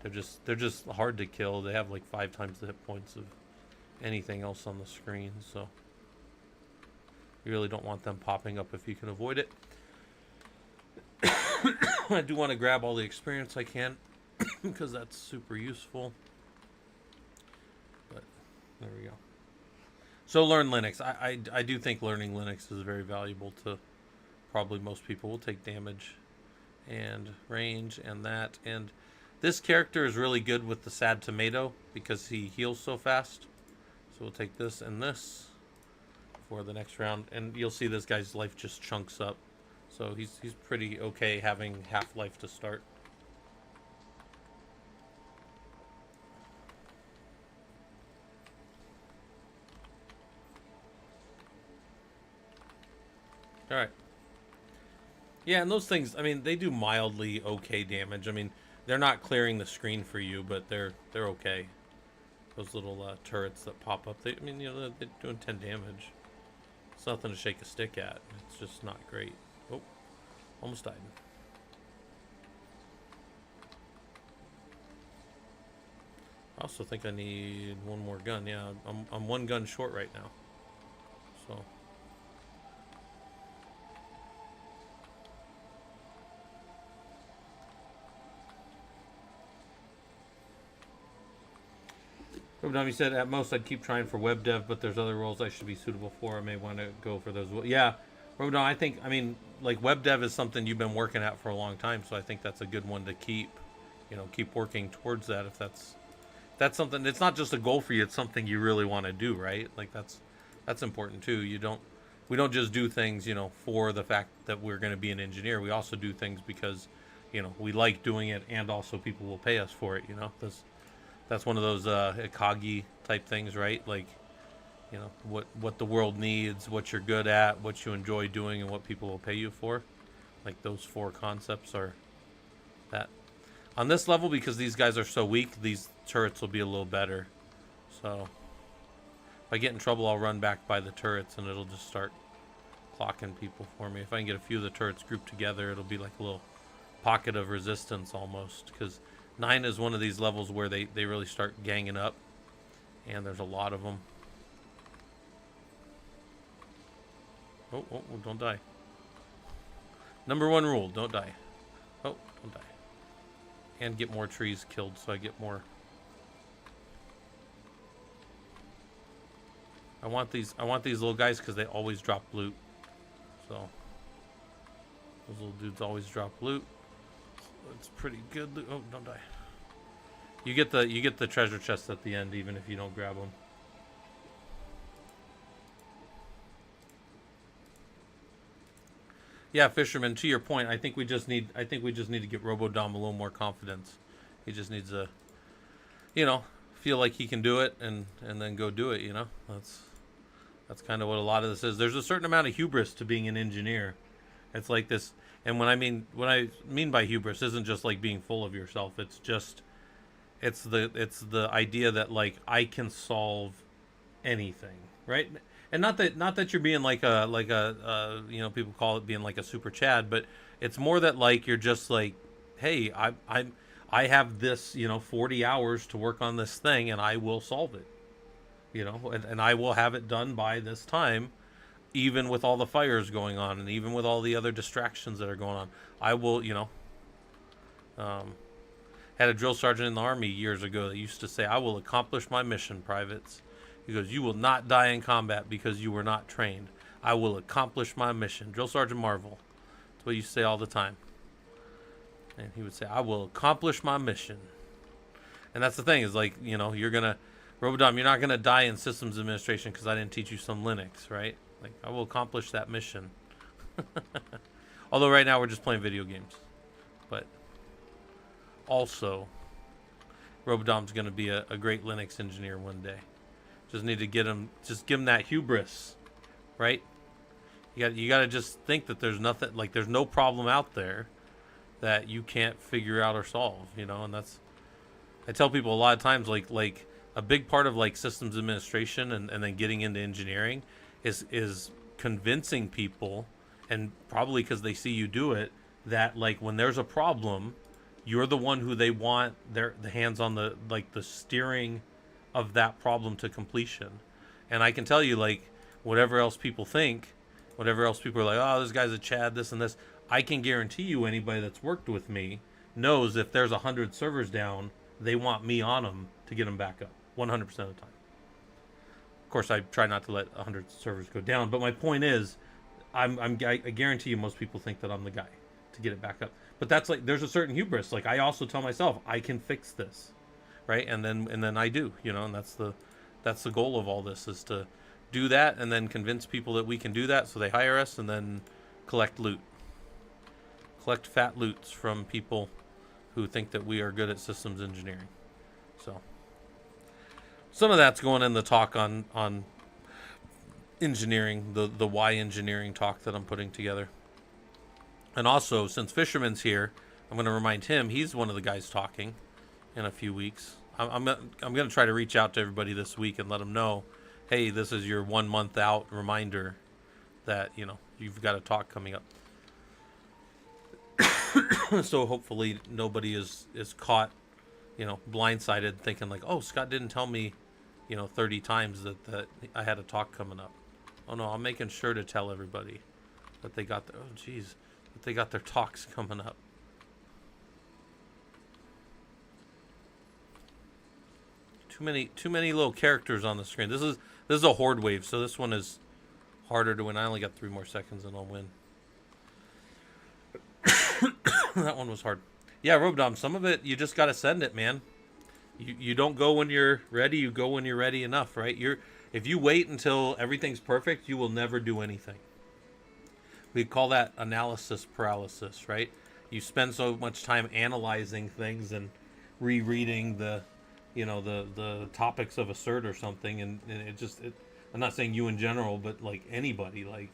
They're just hard to kill. They have like 5 times the hit points of anything else on the screen, so you really don't want them popping up if you can avoid it. I do want to grab all the experience I can because that's super useful. But there we go. So learn Linux. I do think learning Linux is very valuable to probably most people. We'll take damage and range and that. And this character is really good with the sad tomato because he heals so fast. So we'll take this and this for the next round. And you'll see this guy's life just chunks up. So he's pretty okay having half life to start. Alright. Yeah, and those things, I mean, they do mildly okay damage. I mean, they're not clearing the screen for you, but they're okay. Those little turrets that pop up, they're doing 10 damage. It's nothing to shake a stick at. It's just not great. Oh, almost died. I also think I need one more gun. Yeah, I'm one gun short right now. So... He said, at most I'd keep trying for web dev, but there's other roles I should be suitable for. I may want to go for those. Yeah, Robodon, I think, I mean, like web dev is something you've been working at for a long time, so I think that's a good one to keep, keep working towards that if that's something, it's not just a goal for you, it's something you really want to do, right? Like that's important too. We don't just do things, for the fact that we're going to be an engineer. We also do things because, we like doing it and also people will pay us for it, That's one of those Ikagi type things, right? Like, what the world needs, what you're good at, what you enjoy doing, and what people will pay you for. Like, those 4 concepts are that. On this level, because these guys are so weak, these turrets will be a little better. So, if I get in trouble, I'll run back by the turrets, and it'll just start clocking people for me. If I can get a few of the turrets grouped together, it'll be like a little pocket of resistance almost, because 9 is one of these levels where they really start ganging up, and there's a lot of them. Oh, don't die. Number 1 rule, don't die. Oh, don't die. And get more trees killed so I get more. I want these little guys because they always drop loot. So those little dudes always drop loot. it's pretty good loot. Oh, don't die. You get the treasure chest at the end, even if you don't grab them. Yeah, Fisherman. To your point, I think we just need to get RoboDom a little more confidence. He just needs to, feel like he can do it and then go do it. That's kind of what a lot of this is. There's a certain amount of hubris to being an engineer. It's like this, and what I mean by hubris isn't just like being full of yourself. It's the idea that like I can solve anything, right? And not that you're being like a people call it being like a super Chad, but it's more that like you're just like, hey, I have this 40 hours to work on this thing and I will solve it, and I will have it done by this time, even with all the fires going on and even with all the other distractions that are going on. I will, had a drill sergeant in the Army years ago that used to say, I will accomplish my mission, privates. He goes, you will not die in combat because you were not trained. I will accomplish my mission. Drill Sergeant Marvel. That's what you say all the time. And he would say, I will accomplish my mission. And that's the thing, is like, you're going to, RoboDom, you're not going to die in systems administration because I didn't teach you some Linux, right? Like, I will accomplish that mission. Although right now we're just playing video games. But also, RoboDom's going to be a great Linux engineer one day. Just need to give him that hubris, right? You got to just think that there's nothing, like there's no problem out there that you can't figure out or solve, and that's, I tell people a lot of times, like a big part of like systems administration and then getting into engineering is convincing people, and probably because they see you do it, that like when there's a problem, you're the one who they want the hands on the steering of that problem to completion. And I can tell you, like, whatever else people think, whatever else people are like, oh, this guy's a Chad, this and this, I can guarantee you anybody that's worked with me knows if there's 100 servers down, they want me on them to get them back up 100% of the time. Of course, I try not to let 100 servers go down, but my point is, I guarantee you most people think that I'm the guy to get it back up. But that's like, there's a certain hubris. Like, I also tell myself, I can fix this. Right, and then I do, and that's the goal of all this, is to do that and then convince people that we can do that, so they hire us, and then collect fat loots from people who think that we are good at systems engineering. So some of that's going in the talk on engineering, the why engineering talk that I'm putting together. And also, since Fisherman's here, I'm going to remind him he's one of the guys talking in a few weeks. I'm going to try to reach out to everybody this week and let them know, hey, this is your 1 month out reminder that, you've got a talk coming up. So hopefully nobody is caught, blindsided thinking like, oh, Scott didn't tell me, 30 times that I had a talk coming up. Oh no, I'm making sure to tell everybody that they got that they got their talks coming up. Too many little characters on the screen. This is a horde wave, so this one is harder to win. I only got 3 more seconds and I'll win. That one was hard. Yeah, RoboDom, some of it you just gotta send it, man. You don't go when you're ready, you go when you're ready enough, right? If you wait until everything's perfect, you will never do anything. We call that analysis paralysis, right? You spend so much time analyzing things and rereading the topics of a cert or something, and I'm not saying you in general, but like anybody, like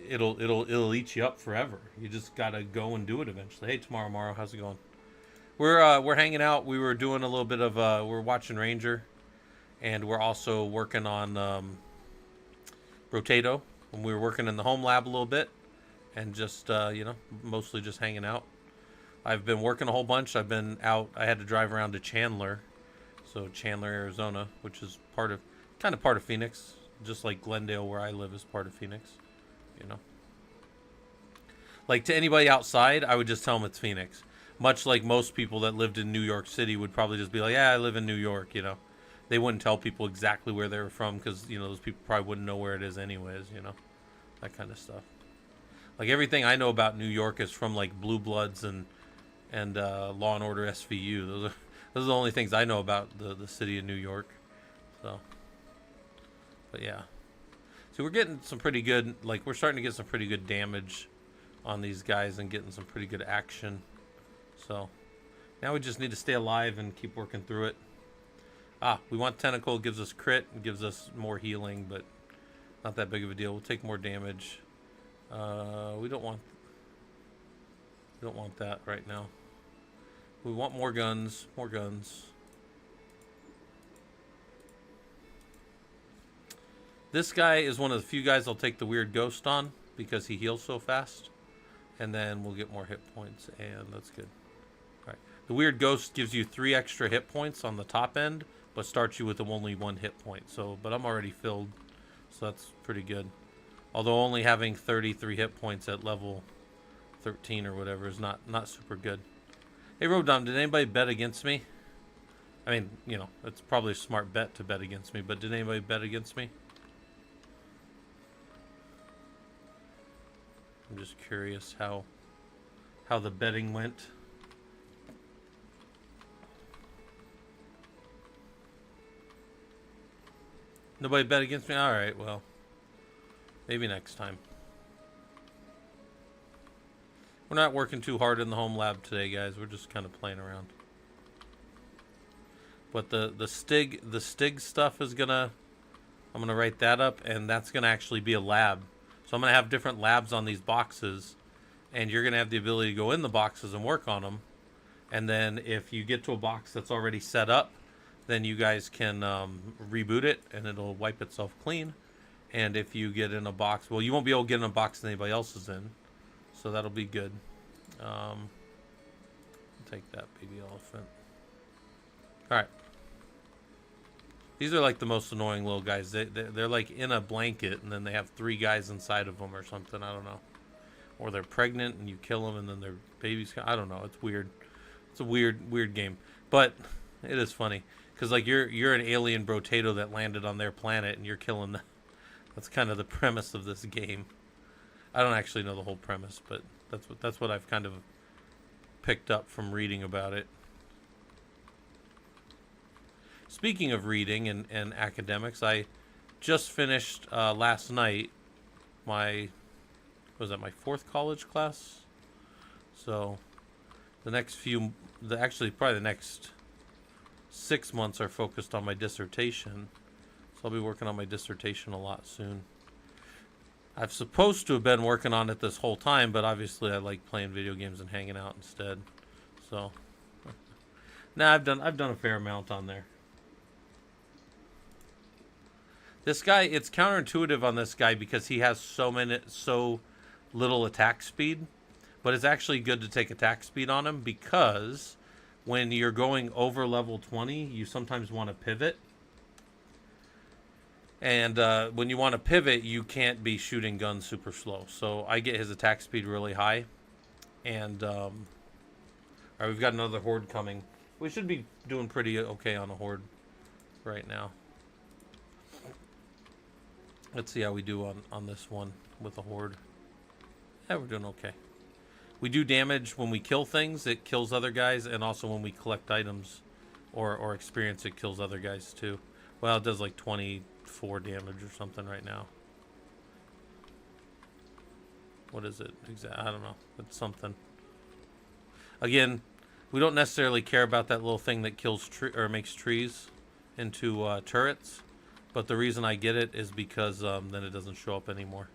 it'll eat you up forever. You just gotta go and do it eventually. Hey, tomorrow, Morrow, how's it going? We're hanging out. We were doing a little bit of we're watching Ranger, and we're also working on Rotato, and we were working in the Homelab a little bit, and just mostly just hanging out. I've been working a whole bunch. I've been out. I had to drive around to Chandler, Arizona, which is part of Phoenix, just like Glendale, where I live, is part of Phoenix. Like, to anybody outside, I would just tell them it's Phoenix. Much like most people that lived in New York City would probably just be like, yeah, I live in New York. They wouldn't tell people exactly where they were from because those people probably wouldn't know where it is anyways. That kind of stuff. Like everything I know about New York is from like Blue Bloods and Law and Order SVU. Those are the only things I know about the city of New York. So, but yeah. So we're getting some pretty good, like we're starting to get some pretty good damage on these guys and getting some pretty good action. So now we just need to stay alive and keep working through it. We want Tentacle. It gives us crit. It gives us more healing, but not that big of a deal. We'll take more damage. We don't want that right now. We want more guns. More guns. This guy is one of the few guys I'll take the weird ghost on because he heals so fast. And then we'll get more hit points, and that's good. All right. The weird ghost gives you 3 extra hit points on the top end, but starts you with only 1 hit point. So, but I'm already filled, so that's pretty good. Although only having 33 hit points at level 13 or whatever is not super good. Hey, Rodom, did anybody bet against me? I mean, you know, it's probably a smart bet to bet against me, but did anybody bet against me? I'm just curious how the betting went. Nobody bet against me? All right, well, maybe next time. We're not working too hard in the home lab today, guys. We're just kind of playing around. But the Stig stuff is I'm gonna write that up, and that's gonna actually be a lab. So I'm going to have different labs on these boxes, and you're going to have the ability to go in the boxes and work on them. And then if you get to a box that's already set up, then you guys can reboot it, and it'll wipe itself clean. And if you get in a box, well, you won't be able to get in a box that anybody else is in. So that'll be good. Take that baby elephant. All right. These are like the most annoying little guys. They're like in a blanket, and then they have 3 guys inside of them or something. I don't know. Or they're pregnant, and you kill them, and then their babies. I don't know. It's weird. It's a weird game. But it is funny. Because like you're an alien brotato that landed on their planet, and you're killing them. That's kind of the premise of this game. I don't actually know the whole premise, but that's what I've kind of picked up from reading about it. Speaking of reading and academics, I just finished last night my 4th college class. So the next probably the next 6 months are focused on my dissertation. So I'll be working on my dissertation a lot soon. I've supposed to have been working on it this whole time, but obviously I like playing video games and hanging out instead. So nah, I've done a fair amount on there. This guy, it's counterintuitive on this guy because he has so little attack speed, but it's actually good to take attack speed on him because when you're going over level 20, you sometimes want to pivot. And when you want to pivot, you can't be shooting guns super slow. So I get his attack speed really high. And all right, we've got another horde coming. We should be doing pretty okay on a horde right now. Let's see how we do on this one with a horde. Yeah, we're doing okay. We do damage when we kill things. It kills other guys. And also when we collect items or experience, it kills other guys too. Well, it does like 24 damage or something right now. What is it? I don't know. It's something. Again, we don't necessarily care about that little thing that kills or makes trees into turrets. But the reason I get it is because then it doesn't show up anymore.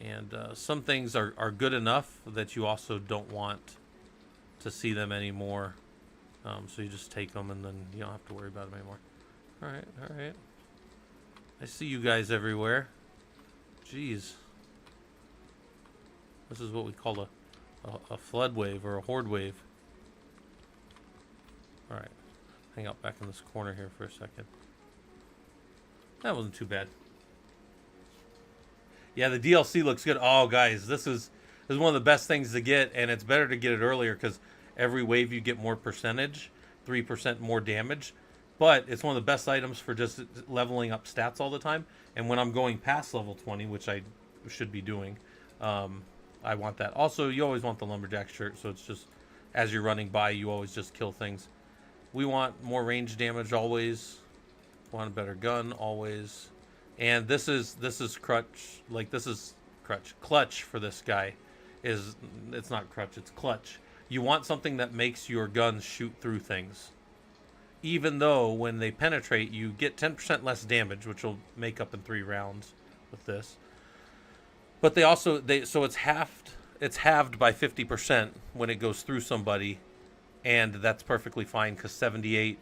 And some things are good enough that you also don't want to see them anymore. So you just take them and then you don't have to worry about them anymore. Alright, alright. I see you guys everywhere. Jeez. This is what we call a flood wave or a horde wave. Alright. Hang out back in this corner here for a second. That wasn't too bad. Yeah, the DLC looks good. Oh, guys, this is one of the best things to get, and it's better to get it earlier because every wave you get more percentage, 3% more damage. But it's one of the best items for just leveling up stats all the time. And when I'm going past level 20, which I should be doing, I want that. Also, you always want the lumberjack shirt, so it's just as you're running by, you always just kill things. We want more range damage always. Want a better gun always. And this is crutch. Like this is clutch for this guy. It's not crutch, it's clutch. You want something that makes your guns shoot through things. Even though when they penetrate, you get 10% less damage, which will make up in 3 rounds with this. But so it's halved by 50% when it goes through somebody, and that's perfectly fine because 78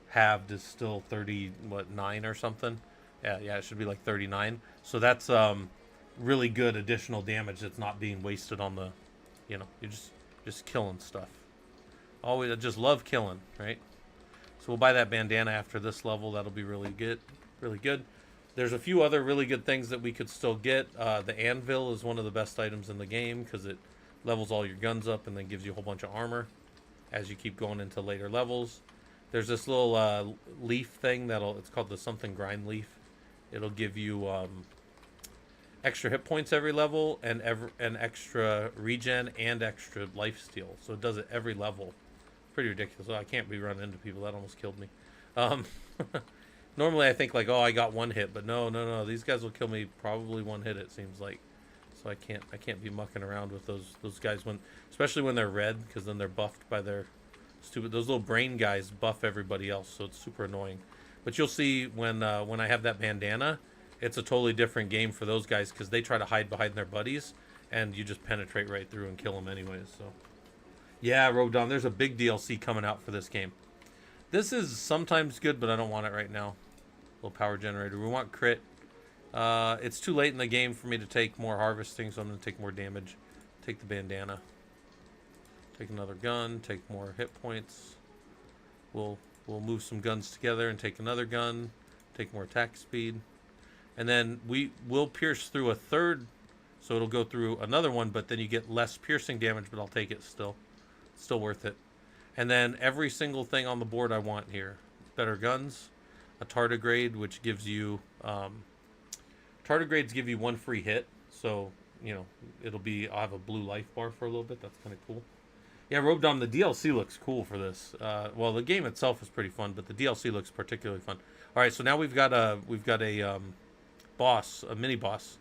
halved is still 39 or something. Yeah, it should be like 39. So that's really good additional damage that's not being wasted on the, you're just killing stuff. Always, I just love killing, right? So we'll buy that bandana after this level. That'll be really good. Really good. There's a few other really good things that we could still get. The anvil is one of the best items in the game because it levels all your guns up and then gives you a whole bunch of armor as you keep going into later levels. There's this little leaf thing it's called the something grind leaf. It'll give you extra hit points every level and extra regen and extra life steal. So it does it every level. Pretty ridiculous. I can't be running into people. That almost killed me. Normally I think like, oh, I got one hit, but no. These guys will kill me probably one hit, it seems like. So I can't be mucking around with those guys especially when they're red, because then they're buffed by their stupid. Those little brain guys buff everybody else, so it's super annoying. But you'll see when I have that bandana, it's a totally different game for those guys because they try to hide behind their buddies, and you just penetrate right through and kill them anyways. So. Yeah, Rodon, there's a big DLC coming out for this game. This is sometimes good, but I don't want it right now. Little power generator. We want crit. It's too late in the game for me to take more harvesting, so I'm going to take more damage. Take the bandana. Take another gun. Take more hit points. We'll move some guns together and take another gun. Take more attack speed. And then we will pierce through a third, so it'll go through another one, but then you get less piercing damage, but I'll take it still. Still worth it. And then every single thing on the board I want here. Better guns, a tardigrade, which gives you tardigrades give you 1 free hit, so I'll have a blue life bar for a little bit. That's kind of cool. Yeah, Robedom, the DLC looks cool for this. Well, the game itself is pretty fun, but the DLC looks particularly fun. All right, so now we've got a boss, a mini boss,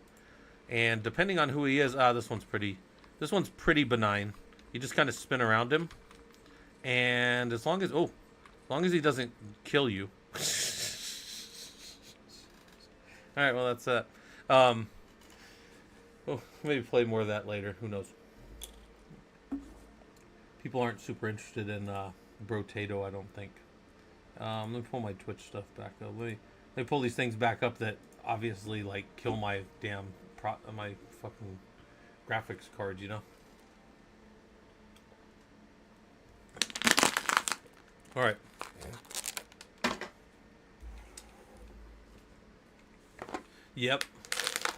and depending on who he is, this one's pretty benign. You just kind of spin around him, and as long as he doesn't kill you. All right, well that's that. Maybe play more of that later. Who knows? People aren't super interested in Brotato, I don't think. Let me pull my Twitch stuff back up. Let me pull these things back up that obviously like kill my damn my fucking graphics card, All right. Yep.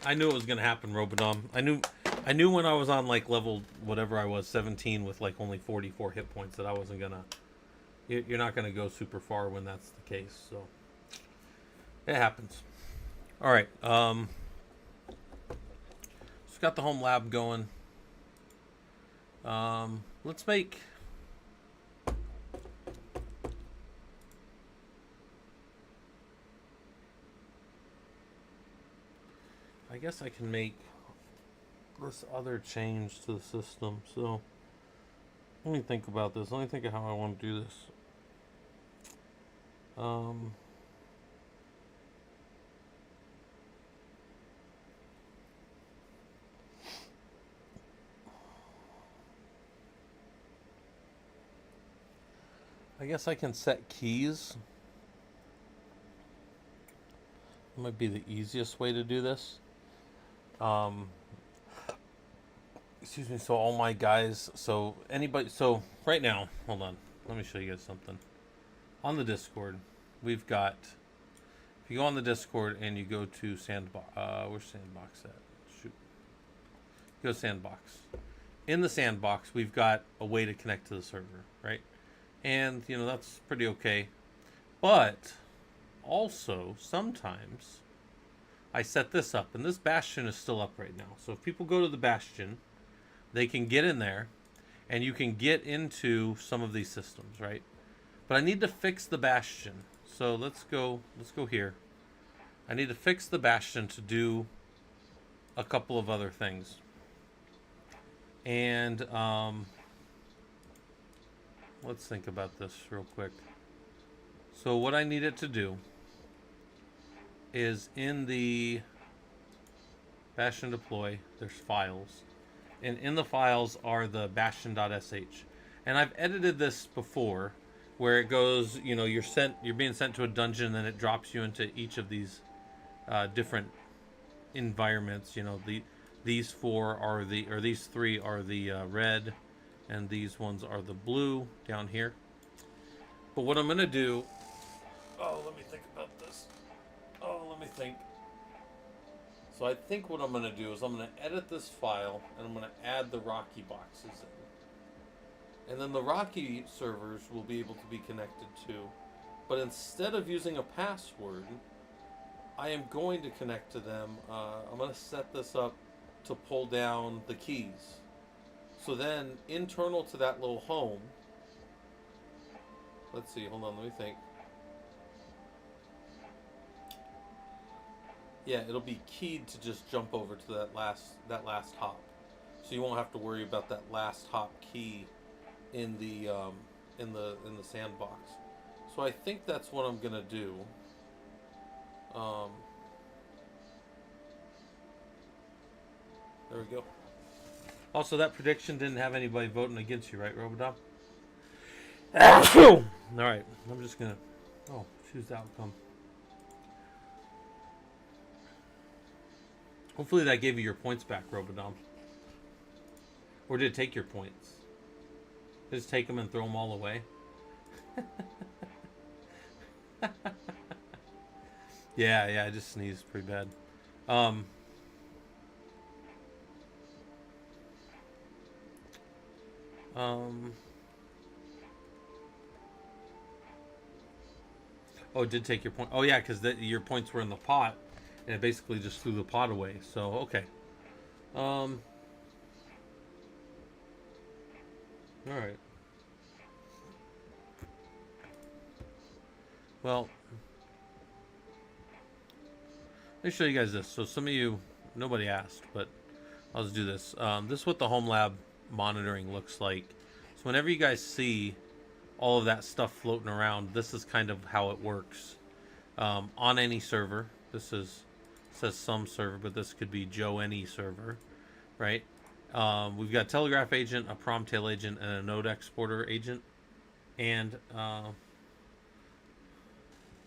I knew it was gonna happen, Robodom. I knew when I was on like level whatever I was, 17 with like only 44 hit points, that I wasn't gonna. You're not gonna go super far when that's the case. So it happens. All right. Just got the Homelab going. Let's make. I guess I can make this other change to the system. So let me think about this. Let me think of how I want to do this. I guess I can set keys. That might be the easiest way to do this. Excuse me. So all my guys. So right now, hold on. Let me show you guys something. On the Discord, we've got. If you go on the Discord and you go to Sandbox, where's Sandbox at? Shoot. Go Sandbox. In the Sandbox, we've got a way to connect to the server, right? And that's pretty okay. But also sometimes I set this up, and this Bastion is still up right now. So if people go to the Bastion, they can get in there, and you can get into some of these systems, right? But I need to fix the Bastion. So let's go here. I need to fix the Bastion to do a couple of other things. And let's think about this real quick. So what I need it to do is in the Bastion deploy, there's files. And in the files are the bastion.sh. And I've edited this before where it goes, you know, you're being sent to a dungeon and it drops you into each of these different environments. You know, these three are the red, and these ones are the blue down here. But what I'm gonna do, let me think about this. Let me think. So I think what I'm gonna do is I'm gonna edit this file and I'm gonna add the Rocky boxes in. And then the Rocky servers will be able to be connected to. But instead of using a password, I am going to connect to them. I'm going to set this up to pull down the keys. So then, internal to that little home, let's see, hold on, let me think. Yeah, it'll be keyed to just jump over to that last hop. So you won't have to worry about that last hop key in the sandbox. So I think that's what I'm gonna do. There we go. Also, that prediction didn't have anybody voting against you, right, Robodom? All right, I'm just gonna choose the outcome. Hopefully that gave you your points back, Robodom. Or did it take your points? Just take them and throw them all away? Yeah, I just sneezed pretty bad. Oh, it did take your point. Oh, yeah, because your points were in the pot, and it basically just threw the pot away. So, okay. All right. Well, let me show you guys this. So some of you, nobody asked, but I'll just do this. This is what the Homelab monitoring looks like. So whenever you guys see all of that stuff floating around, this is kind of how it works. On any server, says some server, but this could be Joe any server, right? We've got Telegraph agent, a Promtail agent, and a node exporter agent. And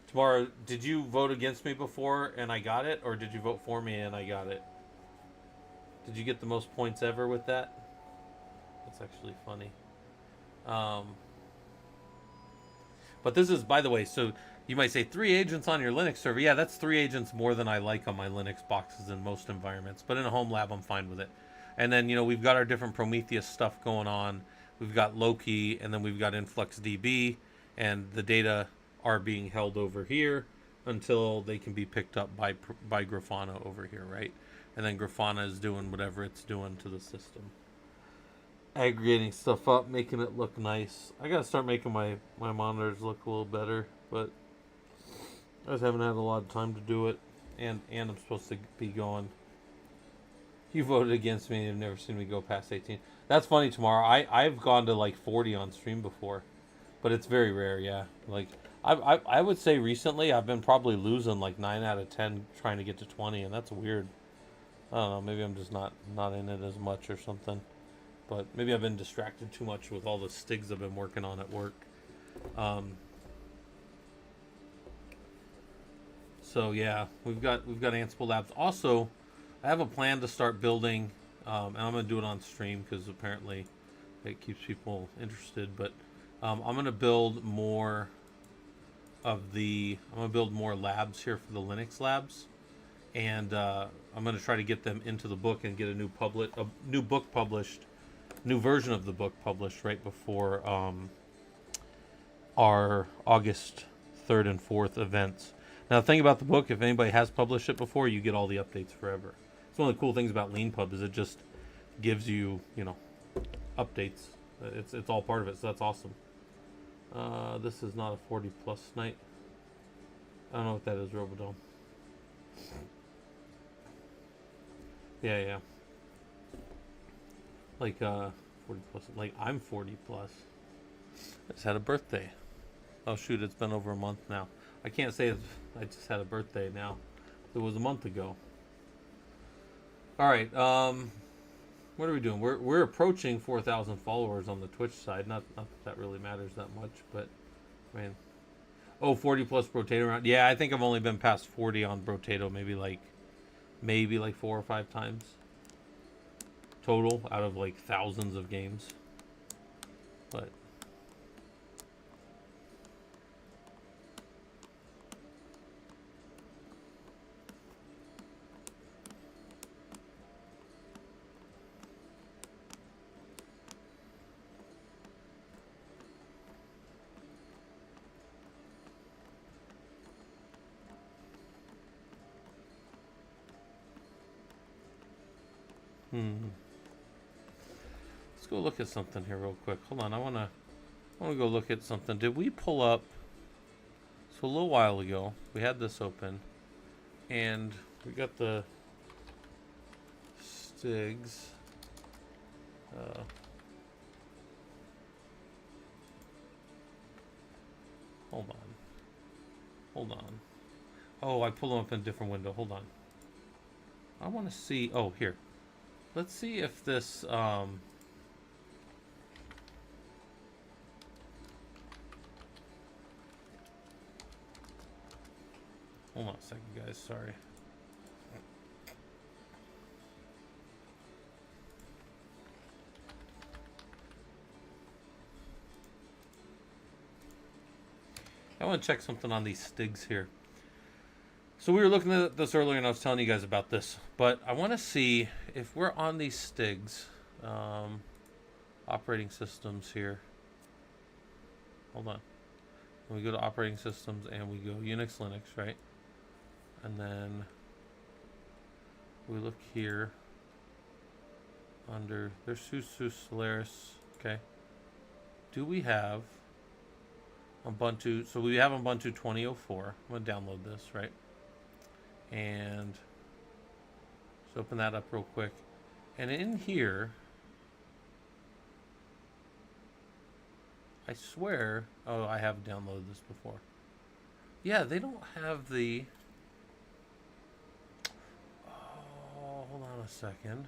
Tamara, did you vote against me before and I got it, or did you vote for me and I got it? Did you get the most points ever with that? That's actually funny. But this is, by the way, so you might say 3 agents on your Linux server. Yeah, that's 3 agents more than I like on my Linux boxes in most environments. But in a Homelab, I'm fine with it. And then, you know, we've got our different Prometheus stuff going on. We've got Loki, and then we've got InfluxDB, and the data are being held over here until they can be picked up by Grafana over here, right? And then Grafana is doing whatever it's doing to the system. Aggregating stuff up, making it look nice. I gotta start making my monitors look a little better, but I just haven't had a lot of time to do it. And I'm supposed to be going. You voted against me and you've never seen me go past 18. That's funny, Tomorrow. I've gone to like 40 on stream before, but it's very rare, yeah. Like I would say recently I've been probably losing like 9 out of 10 trying to get to 20, and that's weird. I don't know, maybe I'm just not in it as much or something. But maybe I've been distracted too much with all the stigs I've been working on at work. So yeah, we've got Ansible Labs. Also, I have a plan to start building, and I'm going to do it on stream because apparently it keeps people interested. But I'm going to build more more labs here for the Linux labs, and I'm going to try to get them into the book and get a new book published. New version of the book published right before our August 3rd and 4th events. Now, the thing about the book, if anybody has published it before, you get all the updates forever. It's one of the cool things about LeanPub is it just gives you, you know, updates. It's all part of it, so that's awesome. This is not a 40 plus night. I don't know what that is, Robodome. Yeah, yeah. Like 40 plus. Like I'm 40 plus. I just had a birthday. Oh shoot, it's been over a month now. I can't say I just had a birthday now. It was a month ago. All right. What are we doing? We're approaching 4,000 followers on the Twitch side. Not that really matters that much, but I mean, oh, 40 plus Brotato round. Yeah, I think I've only been past 40 on Brotato, maybe like 4 or 5 times total out of like thousands of games. But let's go look at something here real quick. Hold on, I wanna go look at something. Did we pull up? So a little while ago, we had this open, and we got the Stigs. Hold on. Oh, I pulled them up in a different window. Hold on. I want to see. Oh, here. Let's see if this. Hold on a second, guys. Sorry. I want to check something on these Stigs here. So we were looking at this earlier, and I was telling you guys about this. But I want to see if we're on these Stigs. Operating systems here. Hold on. We go to operating systems, and we go Unix, Linux, right? And then we look here under, there's SUSE, Solaris, okay. Do we have Ubuntu? So we have Ubuntu 2004. I'm going to download this, right? And let's open that up real quick. And in here, I swear, oh, I have downloaded this before. Yeah, they don't have the, oh, hold on a second.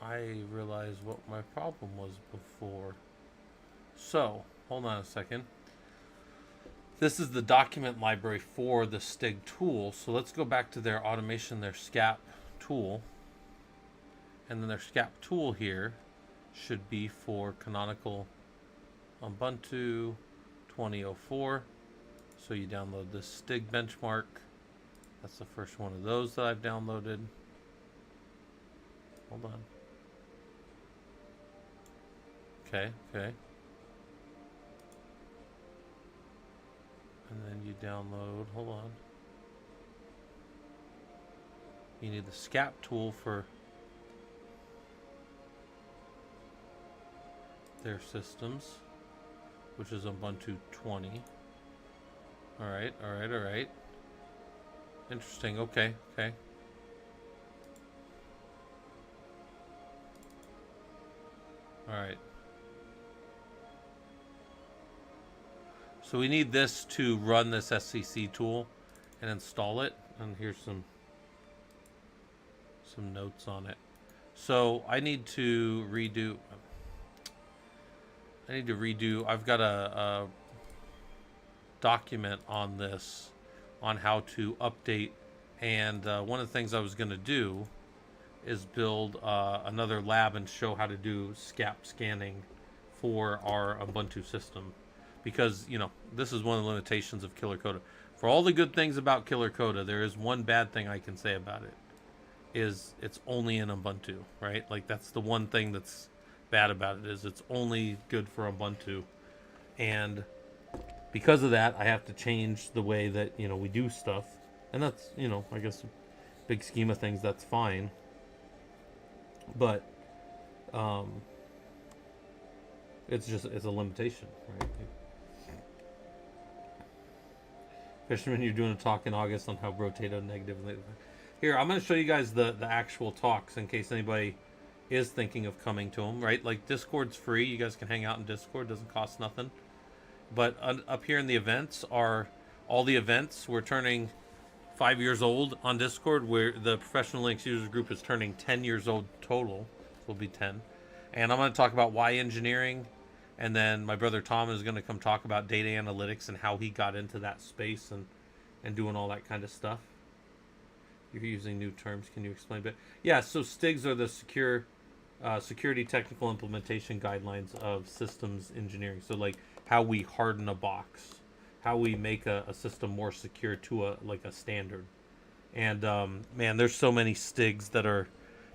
I realized what my problem was before. So, hold on a second. This is the document library for the Stig tool. So let's go back to their automation, their SCAP tool. And then their SCAP tool here should be for canonical Ubuntu 2004. So you download this Stig benchmark. That's the first one of those that I've downloaded. Hold on. Okay. And then you download, hold on. You need the SCAP tool for their systems, which is Ubuntu 20. Alright. Interesting, okay. Alright. So we need this to run this SCC tool and install it. And here's some notes on it. So I need to redo. I've got a document on this, on how to update. And one of the things I was going to do is build another lab and show how to do SCAP scanning for our Ubuntu system. Because, you know, this is one of the limitations of Killer Coda. For all the good things about Killer Coda, there is one bad thing I can say about it. Is it's only in Ubuntu, right? Like, that's the one thing that's bad about it, is it's only good for Ubuntu. And because of that, I have to change the way that, you know, we do stuff. And that's, you know, I guess big scheme of things, that's fine. But um, it's a limitation, right? Fisherman, you're doing a talk in August on how rotato negatively. Here, I'm going to show you guys the actual talks in case anybody is thinking of coming to them, right? Like, Discord's free. You guys can hang out in Discord. Doesn't cost nothing. But up here in the events are all the events. We're turning 5 years old on Discord, where the Professional Linux Users Group is turning 10 years old total. Will be 10. And I'm going to talk about why engineering. And then my brother Tom is going to come talk about data analytics and how he got into that space and doing all that kind of stuff. You're using new terms. Can you explain a bit? Yeah, so STIGs are the security technical implementation guidelines of systems engineering. So, like, how we harden a box, how we make a system more secure to a standard. And man, there's so many STIGs that are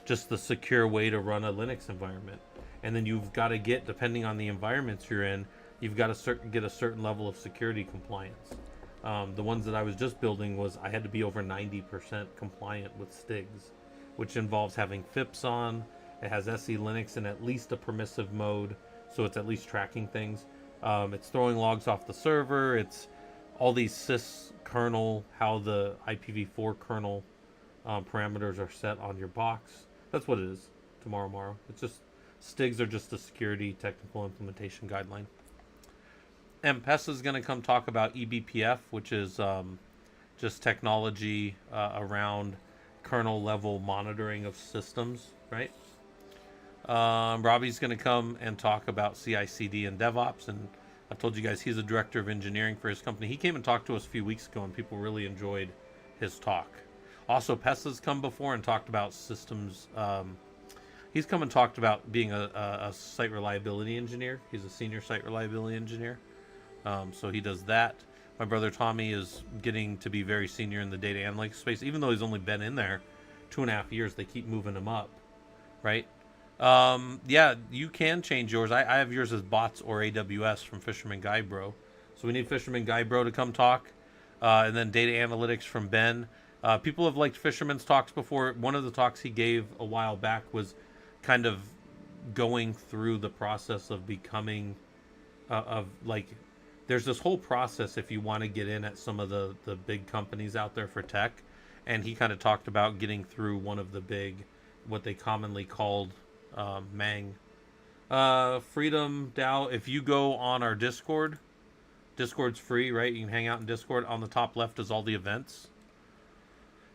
just the secure way to run a Linux environment. And then you've got to get, depending on the environments you're in, you've got to get a certain level of security compliance. The ones that I was just building I had to be over 90% compliant with STIGs, which involves having FIPS on. It has SE Linux in at least a permissive mode, so it's at least tracking things. It's throwing logs off the server. It's all these sys kernel, how the IPv4 kernel parameters are set on your box. That's what it is. Tomorrow. It's just STIGs are just a security technical implementation guideline. M-Pesa is going to come talk about eBPF, which is just technology around kernel level monitoring of systems, right? Robbie's going to come and talk about CI/CD and DevOps, and I told you guys he's a director of engineering for his company. He came and talked to us a few weeks ago, and people really enjoyed his talk. Also, Pesa's come before and talked about systems. He's come and talked about being a site reliability engineer. He's a senior site reliability engineer. So he does that. My brother Tommy is getting to be very senior in the data analytics space. Even though he's only been in there 2.5 years, they keep moving him up, right? Yeah, you can change yours. I have yours as bots or AWS from Fisherman Guy Bro. So we need Fisherman Guy Bro to come talk. And then data analytics from Ben. People have liked Fisherman's talks before. One of the talks he gave a while back was kind of going through the process of becoming there's this whole process if you want to get in at some of the big companies out there for tech. And he kind of talked about getting through one of the big, what they commonly called Mang. Freedom DAO, if you go on our Discord's free, right? You can hang out in Discord. On the top left is all the events.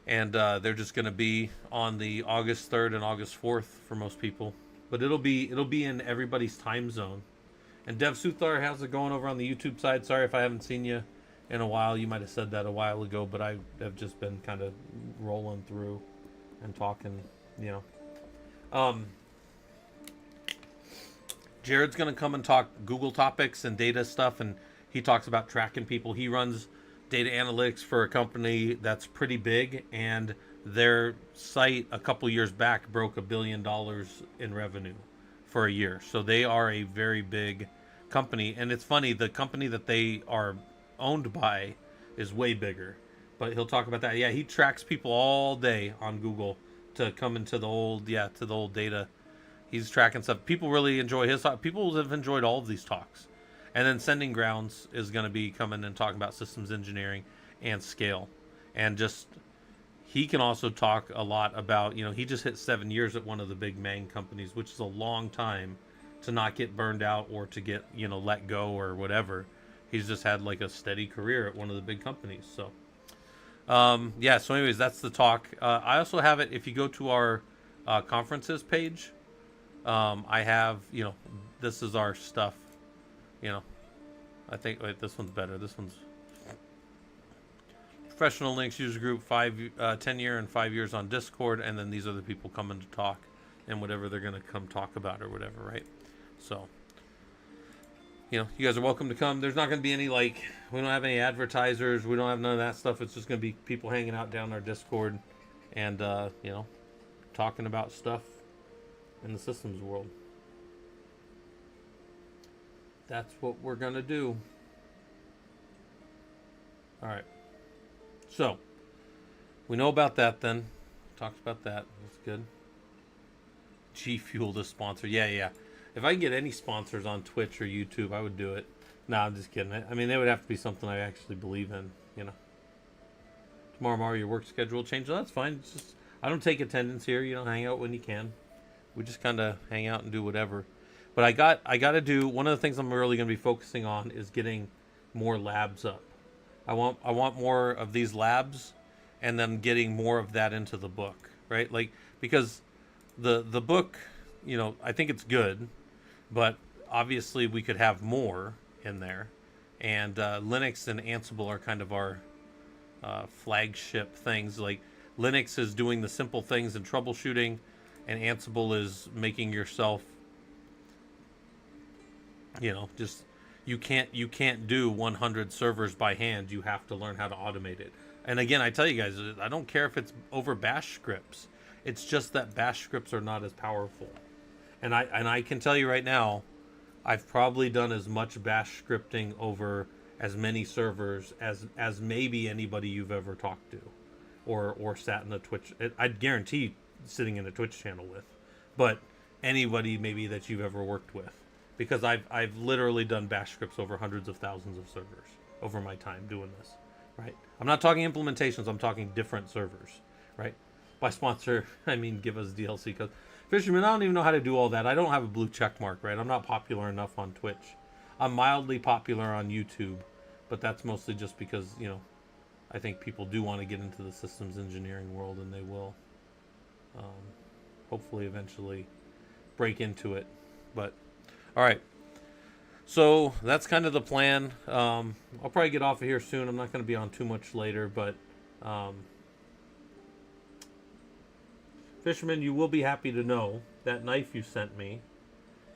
And they're just going to be on the August 3rd and August 4th for most people. But it'll be in everybody's time zone. And Dev Suthar, how's it going over on the YouTube side? Sorry if I haven't seen you in a while. You might have said that a while ago, but I have just been kind of rolling through and talking, you know. Jared's going to come and talk Google topics and data stuff, and he talks about tracking people. He runs data analytics for a company that's pretty big, and their site a couple years back broke $1 billion in revenue for a year. So they are a very big company. And it's funny, the company that they are owned by is way bigger. But he'll talk about that. Yeah, he tracks people all day on Google to come into the old data. He's tracking stuff. People really enjoy his talk. People have enjoyed all of these talks. And then Sending Grounds is going to be coming and talking about systems engineering and scale. And just, he can also talk a lot about, you know, he just hit 7 years at one of the big Mang companies, which is a long time to not get burned out or to get, you know, let go or whatever. He's just had like a steady career at one of the big companies. So, yeah, so anyways, that's the talk. I also have it, if you go to our conferences page, I have, you know, this is our stuff, you know. I think, wait, this one's better. This one's Professional Linux User Group, 10 year and 5 years on Discord, and then these are the people coming to talk and whatever they're going to come talk about or whatever, right? So, you know, you guys are welcome to come. There's not going to be any, like, we don't have any advertisers. We don't have none of that stuff. It's just going to be people hanging out down our Discord and, you know, talking about stuff in the systems world. That's what we're going to do. All right. So, We know about that then. Talked about that. That's good. G Fuel to sponsor. Yeah, yeah. If I can get any sponsors on Twitch or YouTube, I would do it. No, I'm just kidding. I mean, they would have to be something I actually believe in, you know. Tomorrow, your work schedule change. No, that's fine. It's just, I don't take attendance here. You know, hang out when you can. We just kind of hang out and do whatever. But I got to do, one of the things I'm really going to be focusing on is getting more labs up. I want more of these labs, and then getting more of that into the book, right? Like, because the book, you know, I think it's good, but obviously we could have more in there. And Linux and Ansible are kind of our flagship things. Like, Linux is doing the simple things in troubleshooting, and Ansible is making yourself, you know, just you can't do 100 servers by hand. You have to learn how to automate it. And again, I tell you guys, I don't care if it's over bash scripts. It's just that bash scripts are not as powerful. And I can tell you right now, I've probably done as much bash scripting over as many servers as maybe anybody you've ever talked to, or sat in a Twitch. I'd guarantee sitting in a Twitch channel with, but anybody maybe that you've ever worked with, because I've literally done bash scripts over hundreds of thousands of servers over my time doing this, right? I'm not talking implementations. I'm talking different servers, right? By sponsor, I mean give us DLC, because Fisherman, I don't even know how to do all that. I don't have a blue check mark, right? I'm not popular enough on Twitch. I'm mildly popular on YouTube, but that's mostly just because, you know, I think people do want to get into the systems engineering world, and they will hopefully eventually break into it. But all right, so that's kind of the plan. I'll probably get off of here soon. I'm not going to be on too much later, but Fisherman, you will be happy to know that knife you sent me.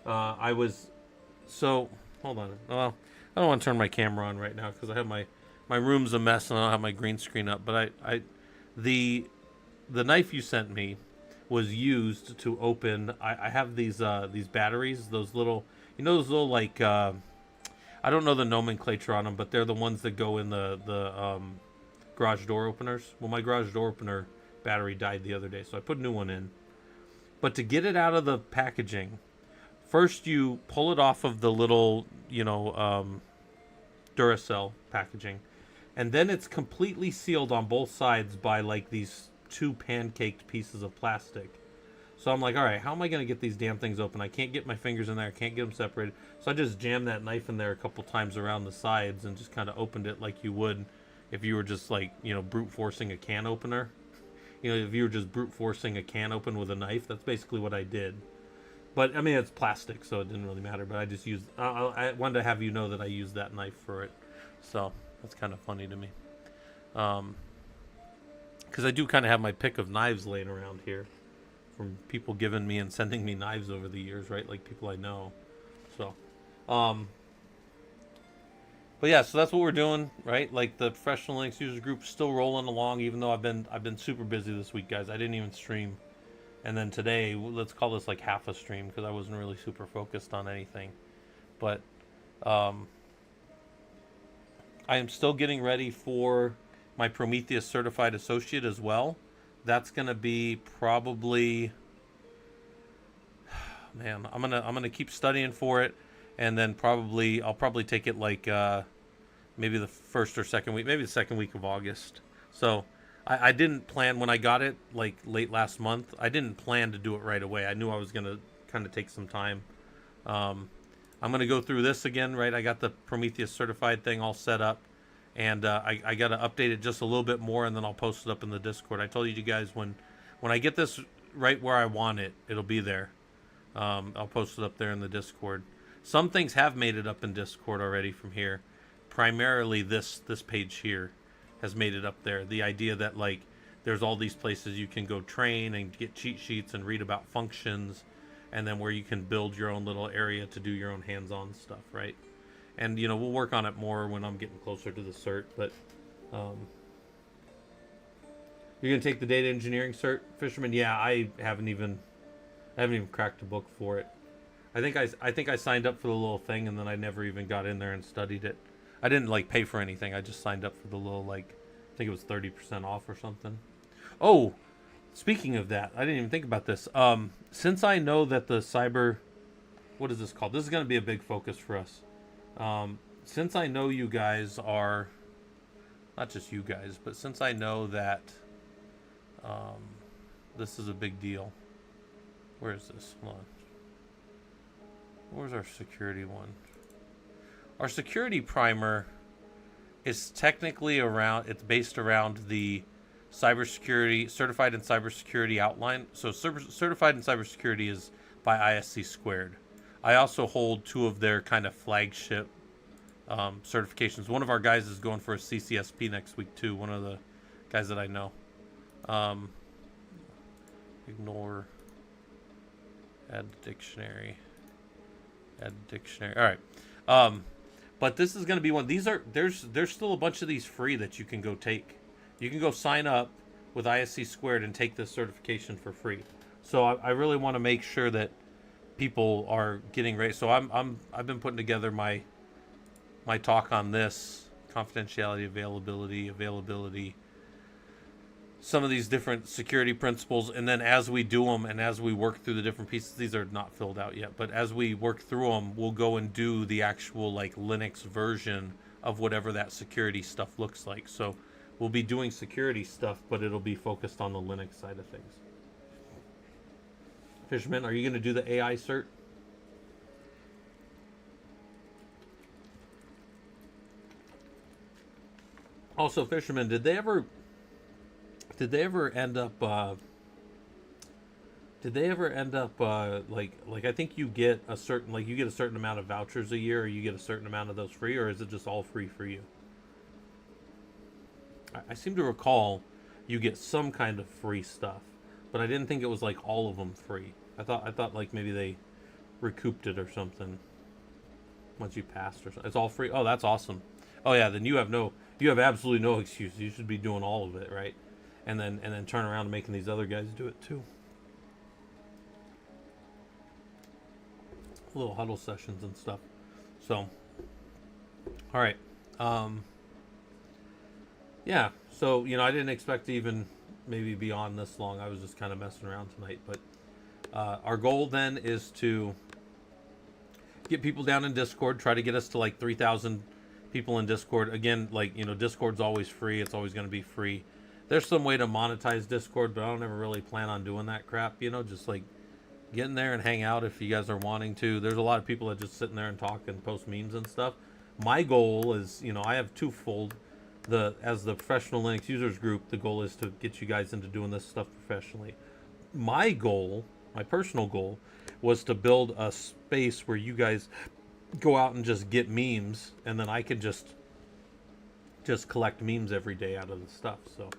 Hold on. Well, I don't want to turn my camera on right now because I have my room's a mess and I don't have my green screen up. But the knife you sent me was used to open. I have these batteries, those little, you know, those little like I don't know the nomenclature on them, but they're the ones that go in the garage door openers. Well, my garage door opener battery died the other day, so I put a new one in. But to get it out of the packaging, first you pull it off of the little, you know, Duracell packaging, and then it's completely sealed on both sides by like these two pancaked pieces of plastic. So I'm like, all right, how am I going to get these damn things open? I can't get my fingers in there. I can't get them separated. So I just jammed that knife in there a couple times around the sides and just kind of opened it like you would if you were just like, you know, brute forcing a can opener. You know, if you were just brute forcing a can open with a knife, that's basically what I did. But I mean, it's plastic, so it didn't really matter. But I just used, I wanted to have you know that I used that knife for it. So that's kind of funny to me. Because I do kind of have my pick of knives laying around here from people giving me and sending me knives over the years, right? Like people I know. So, but yeah, so that's what we're doing, right? Like the professional Linux users group is still rolling along, even though I've been super busy this week, guys. I didn't even stream, and then today, let's call this like half a stream because I wasn't really super focused on anything. But I am still getting ready for my Prometheus Certified Associate as well. That's gonna be probably, man, I'm gonna keep studying for it, and then I'll probably take it like maybe the first or second week, maybe the second week of August. So I didn't plan when I got it like late last month. I didn't plan to do it right away. I knew I was gonna kind of take some time. I'm gonna go through this again, right? I got the Prometheus certified thing all set up, and I gotta update it just a little bit more, and then I'll post it up in the Discord. I told you guys when I get this right where I want it, it'll be there. I'll post it up there in the Discord. Some things have made it up in Discord already from here. Primarily this page here has made it up there. The idea that like there's all these places you can go train and get cheat sheets and read about functions, and then where you can build your own little area to do your own hands-on stuff, right? And you know, we'll work on it more when I'm getting closer to the cert. But you're gonna take the data engineering cert, Fisherman? Yeah, I haven't even cracked a book for it. I think I signed up for the little thing, and then I never even got in there and studied it. I didn't like pay for anything. I just signed up for the little, like, I think it was 30% off or something. Oh, speaking of that, I didn't even think about this. Since I know that the cyber, what is this called? This is going to be a big focus for us. Since I know you guys are, not just you guys, but since I know that this is a big deal. Where is this? Hold on. Where's our security one? Our security primer is technically around, it's based around the cybersecurity, certified in cybersecurity outline. So certified in cybersecurity is by ISC squared. I also hold two of their kind of flagship certifications. One of our guys is going for a CCSP next week too. One of the guys that I know. Ignore. Add dictionary. Add dictionary. All right. But this is going to be one. These are there's still a bunch of these free that you can go take. You can go sign up with ISC squared and take this certification for free. So I really want to make sure that people are getting ready. So I've been putting together my talk on this confidentiality, availability, some of these different security principles, and then as we do them and as we work through the different pieces, these are not filled out yet, but as we work through them, we'll go and do the actual like Linux version of whatever that security stuff looks like. So we'll be doing security stuff, but it'll be focused on the Linux side of things. Fisherman, are you going to do the AI cert? Also, Fisherman, did they ever end up like I think you get a certain amount of vouchers a year, or you get a certain amount of those free, or is it just all free for you? I seem to recall you get some kind of free stuff, but I didn't think it was like all of them free. I thought like maybe they recouped it or something once you passed or something. It's all free. Oh, that's awesome. Oh yeah, then you have absolutely no excuse. You should be doing all of it, right? And then turn around and making these other guys do it too. Little huddle sessions and stuff. So, all right. Yeah. So I didn't expect to even maybe be on this long. I was just kind of messing around tonight. But our goal then is to get people down in Discord. Try to get us to like 3,000 people in Discord. Again, like Discord's always free. It's always going to be free. There's some way to monetize Discord, but I don't ever really plan on doing that crap, just like get in there and hang out if you guys are wanting to. There's a lot of people that just sit in there and talk and post memes and stuff. My goal is, I have twofold. As the professional Linux users group, the goal is to get you guys into doing this stuff professionally. My goal, my personal goal, was to build a space where you guys go out and just get memes, and then I can just collect memes every day out of the stuff. So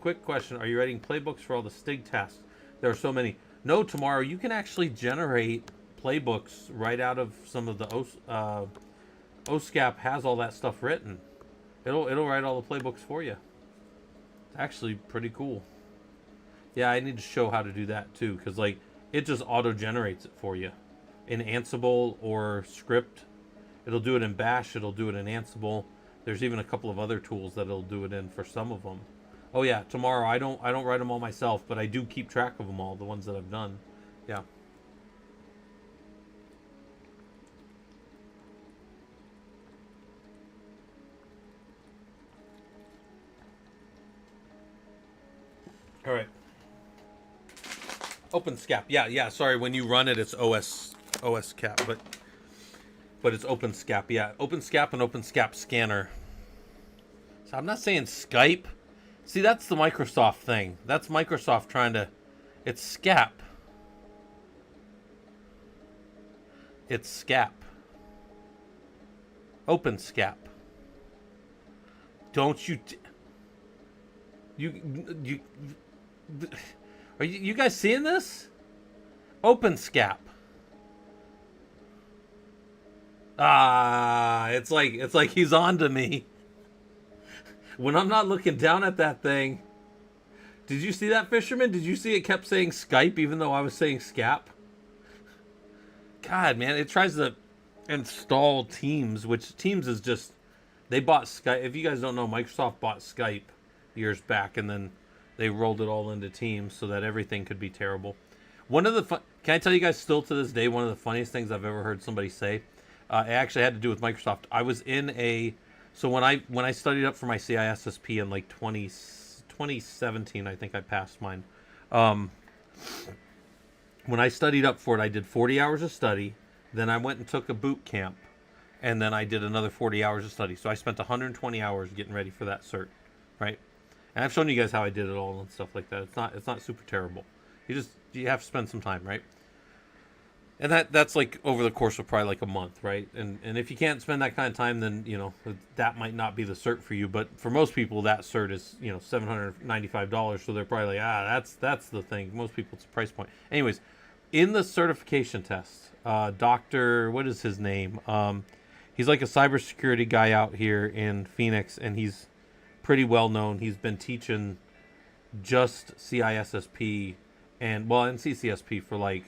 quick question, are you writing playbooks for all the STIG tasks? There are so many. No, tomorrow you can actually generate playbooks right out of some of the OSCAP has all that stuff written. It'll write all the playbooks for you. It's actually pretty cool. Yeah, I need to show how to do that too, because like it just auto generates it for you in Ansible or script. It'll do it in Bash. It'll do it in Ansible. There's even a couple of other tools that it'll do it in for some of them. Oh yeah, tomorrow I don't write them all myself, but I do keep track of them all, the ones that I've done. Yeah. All right. OpenSCAP. Yeah. Sorry, when you run it, it's OSCAP, but it's OpenSCAP. Yeah, OpenSCAP and OpenSCAP Scanner. So I'm not saying Skype. See, that's the Microsoft thing. That's Microsoft trying to. It's SCAP. It's SCAP. OpenSCAP. Don't you? You. Are you guys seeing this? OpenSCAP. It's like he's on to me. When I'm not looking down at that thing. Did you see that, Fisherman? Did you see it kept saying Skype even though I was saying SCAP? God, man, it tries to install Teams, which Teams is just, they bought Skype. If you guys don't know, Microsoft bought Skype years back, and then they rolled it all into Teams so that everything could be terrible. One of the can I tell you guys, still to this day, one of the funniest things I've ever heard somebody say, it actually had to do with Microsoft. I was in a so when I studied up for my CISSP in like 2017, I think I passed mine. When I studied up for it, I did 40 hours of study. Then I went and took a boot camp, and then I did another 40 hours of study. So I spent 120 hours getting ready for that cert, right? And I've shown you guys how I did it all and stuff like that. It's not super terrible. You have to spend some time, right? And that's like over the course of probably like a month, right? And if you can't spend that kind of time, then that might not be the cert for you. But for most people, that cert is $795. So they're probably like, that's the thing. Most people, it's a price point. Anyways, in the certification test, Dr. What is his name? He's like a cybersecurity guy out here in Phoenix, and he's pretty well known. He's been teaching just CISSP and CCSP for like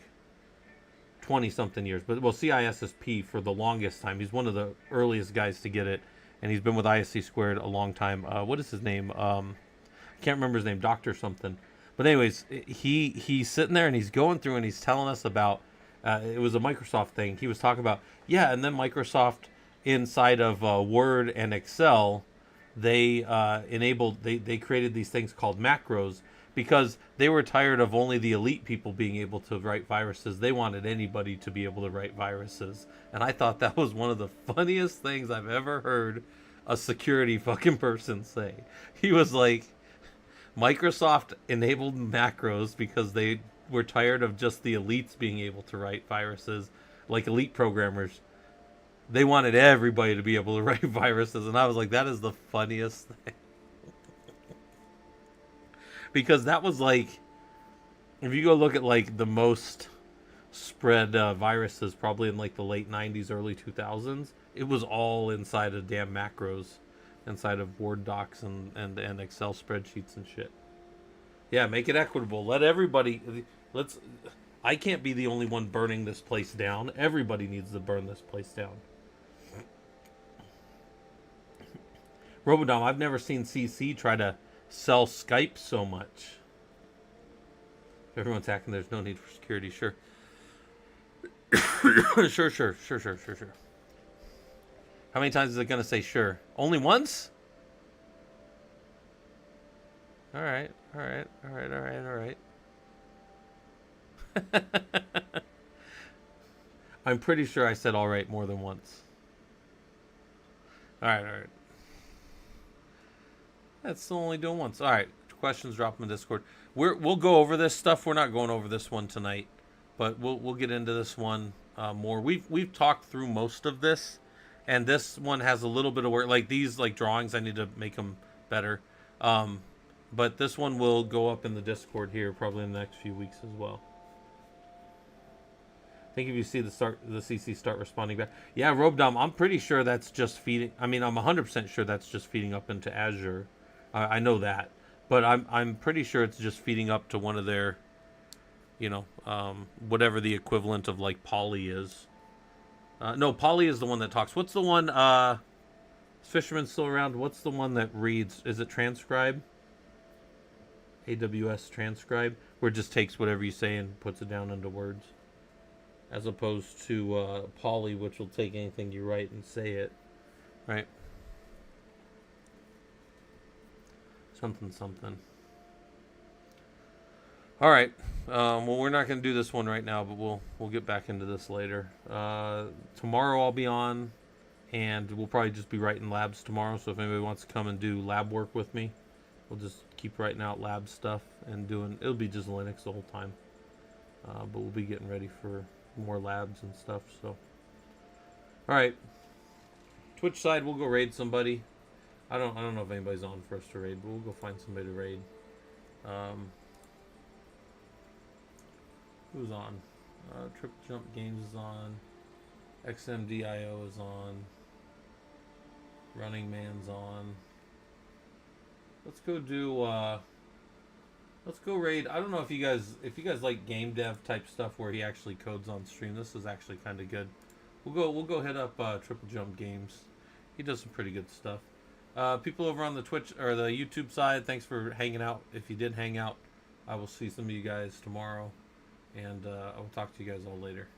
20 something years, but CISSP for the longest time. He's one of the earliest guys to get it, and he's been with ISC Squared a long time. What is his name? I can't remember his name, Doctor something. But anyways, he's sitting there and he's going through and he's telling us about it was a Microsoft thing. He was talking about and then Microsoft inside of Word and Excel, they they created these things called macros, because they were tired of only the elite people being able to write viruses. They wanted anybody to be able to write viruses. And I thought that was one of the funniest things I've ever heard a security fucking person say. He was like, Microsoft enabled macros because they were tired of just the elites being able to write viruses, like elite programmers. They wanted everybody to be able to write viruses. And I was like, that is the funniest thing. Because that was like, if you go look at like the most spread viruses, probably in like the late 90s, early 2000s, it was all inside of damn macros, inside of Word docs and Excel spreadsheets and shit. Yeah, make it equitable. Let everybody, I can't be the only one burning this place down. Everybody needs to burn this place down. Robodom, I've never seen CC try to sell Skype so much. If everyone's hacking, there's no need for security. Sure. Sure. How many times is it going to say sure? Only once? All right. I'm pretty sure I said all right more than once. All right. That's only doing once. All right. Questions, drop them in Discord. We'll go over this stuff. We're not going over this one tonight, but we'll get into this one more. We've talked through most of this, and this one has a little bit of work. Like these drawings, I need to make them better. But this one will go up in the Discord here probably in the next few weeks as well. I think if you see the CC start responding back. Yeah, Robedom, I'm pretty sure that's just feeding. I mean, I'm 100% sure that's just feeding up into Azure. I know that, but I'm pretty sure it's just feeding up to one of their, whatever the equivalent of like Poly is. No, Poly is the one that talks. What's the one? Is Fisherman still around? What's the one that reads? Is it Transcribe? AWS Transcribe, where it just takes whatever you say and puts it down into words, as opposed to Poly, which will take anything you write and say it, right? Something. All right. Well, we're not going to do this one right now, but we'll get back into this later. Tomorrow I'll be on, and we'll probably just be writing labs tomorrow. So if anybody wants to come and do lab work with me, we'll just keep writing out lab stuff and it'll be just Linux the whole time. But we'll be getting ready for more labs and stuff. So, all right. Twitch side, we'll go raid somebody. I don't know if anybody's on for us to raid, but we'll go find somebody to raid. Who's on? Triple Jump Games is on. XMDIO is on. Running Man's on. Let's go do. Let's go raid. I don't know if you guys like game dev type stuff where he actually codes on stream. This is actually kind of good. We'll go hit up Triple Jump Games. He does some pretty good stuff. People over on the Twitch or the YouTube side, thanks for hanging out. If you did hang out, I will see some of you guys tomorrow, and I will talk to you guys all later.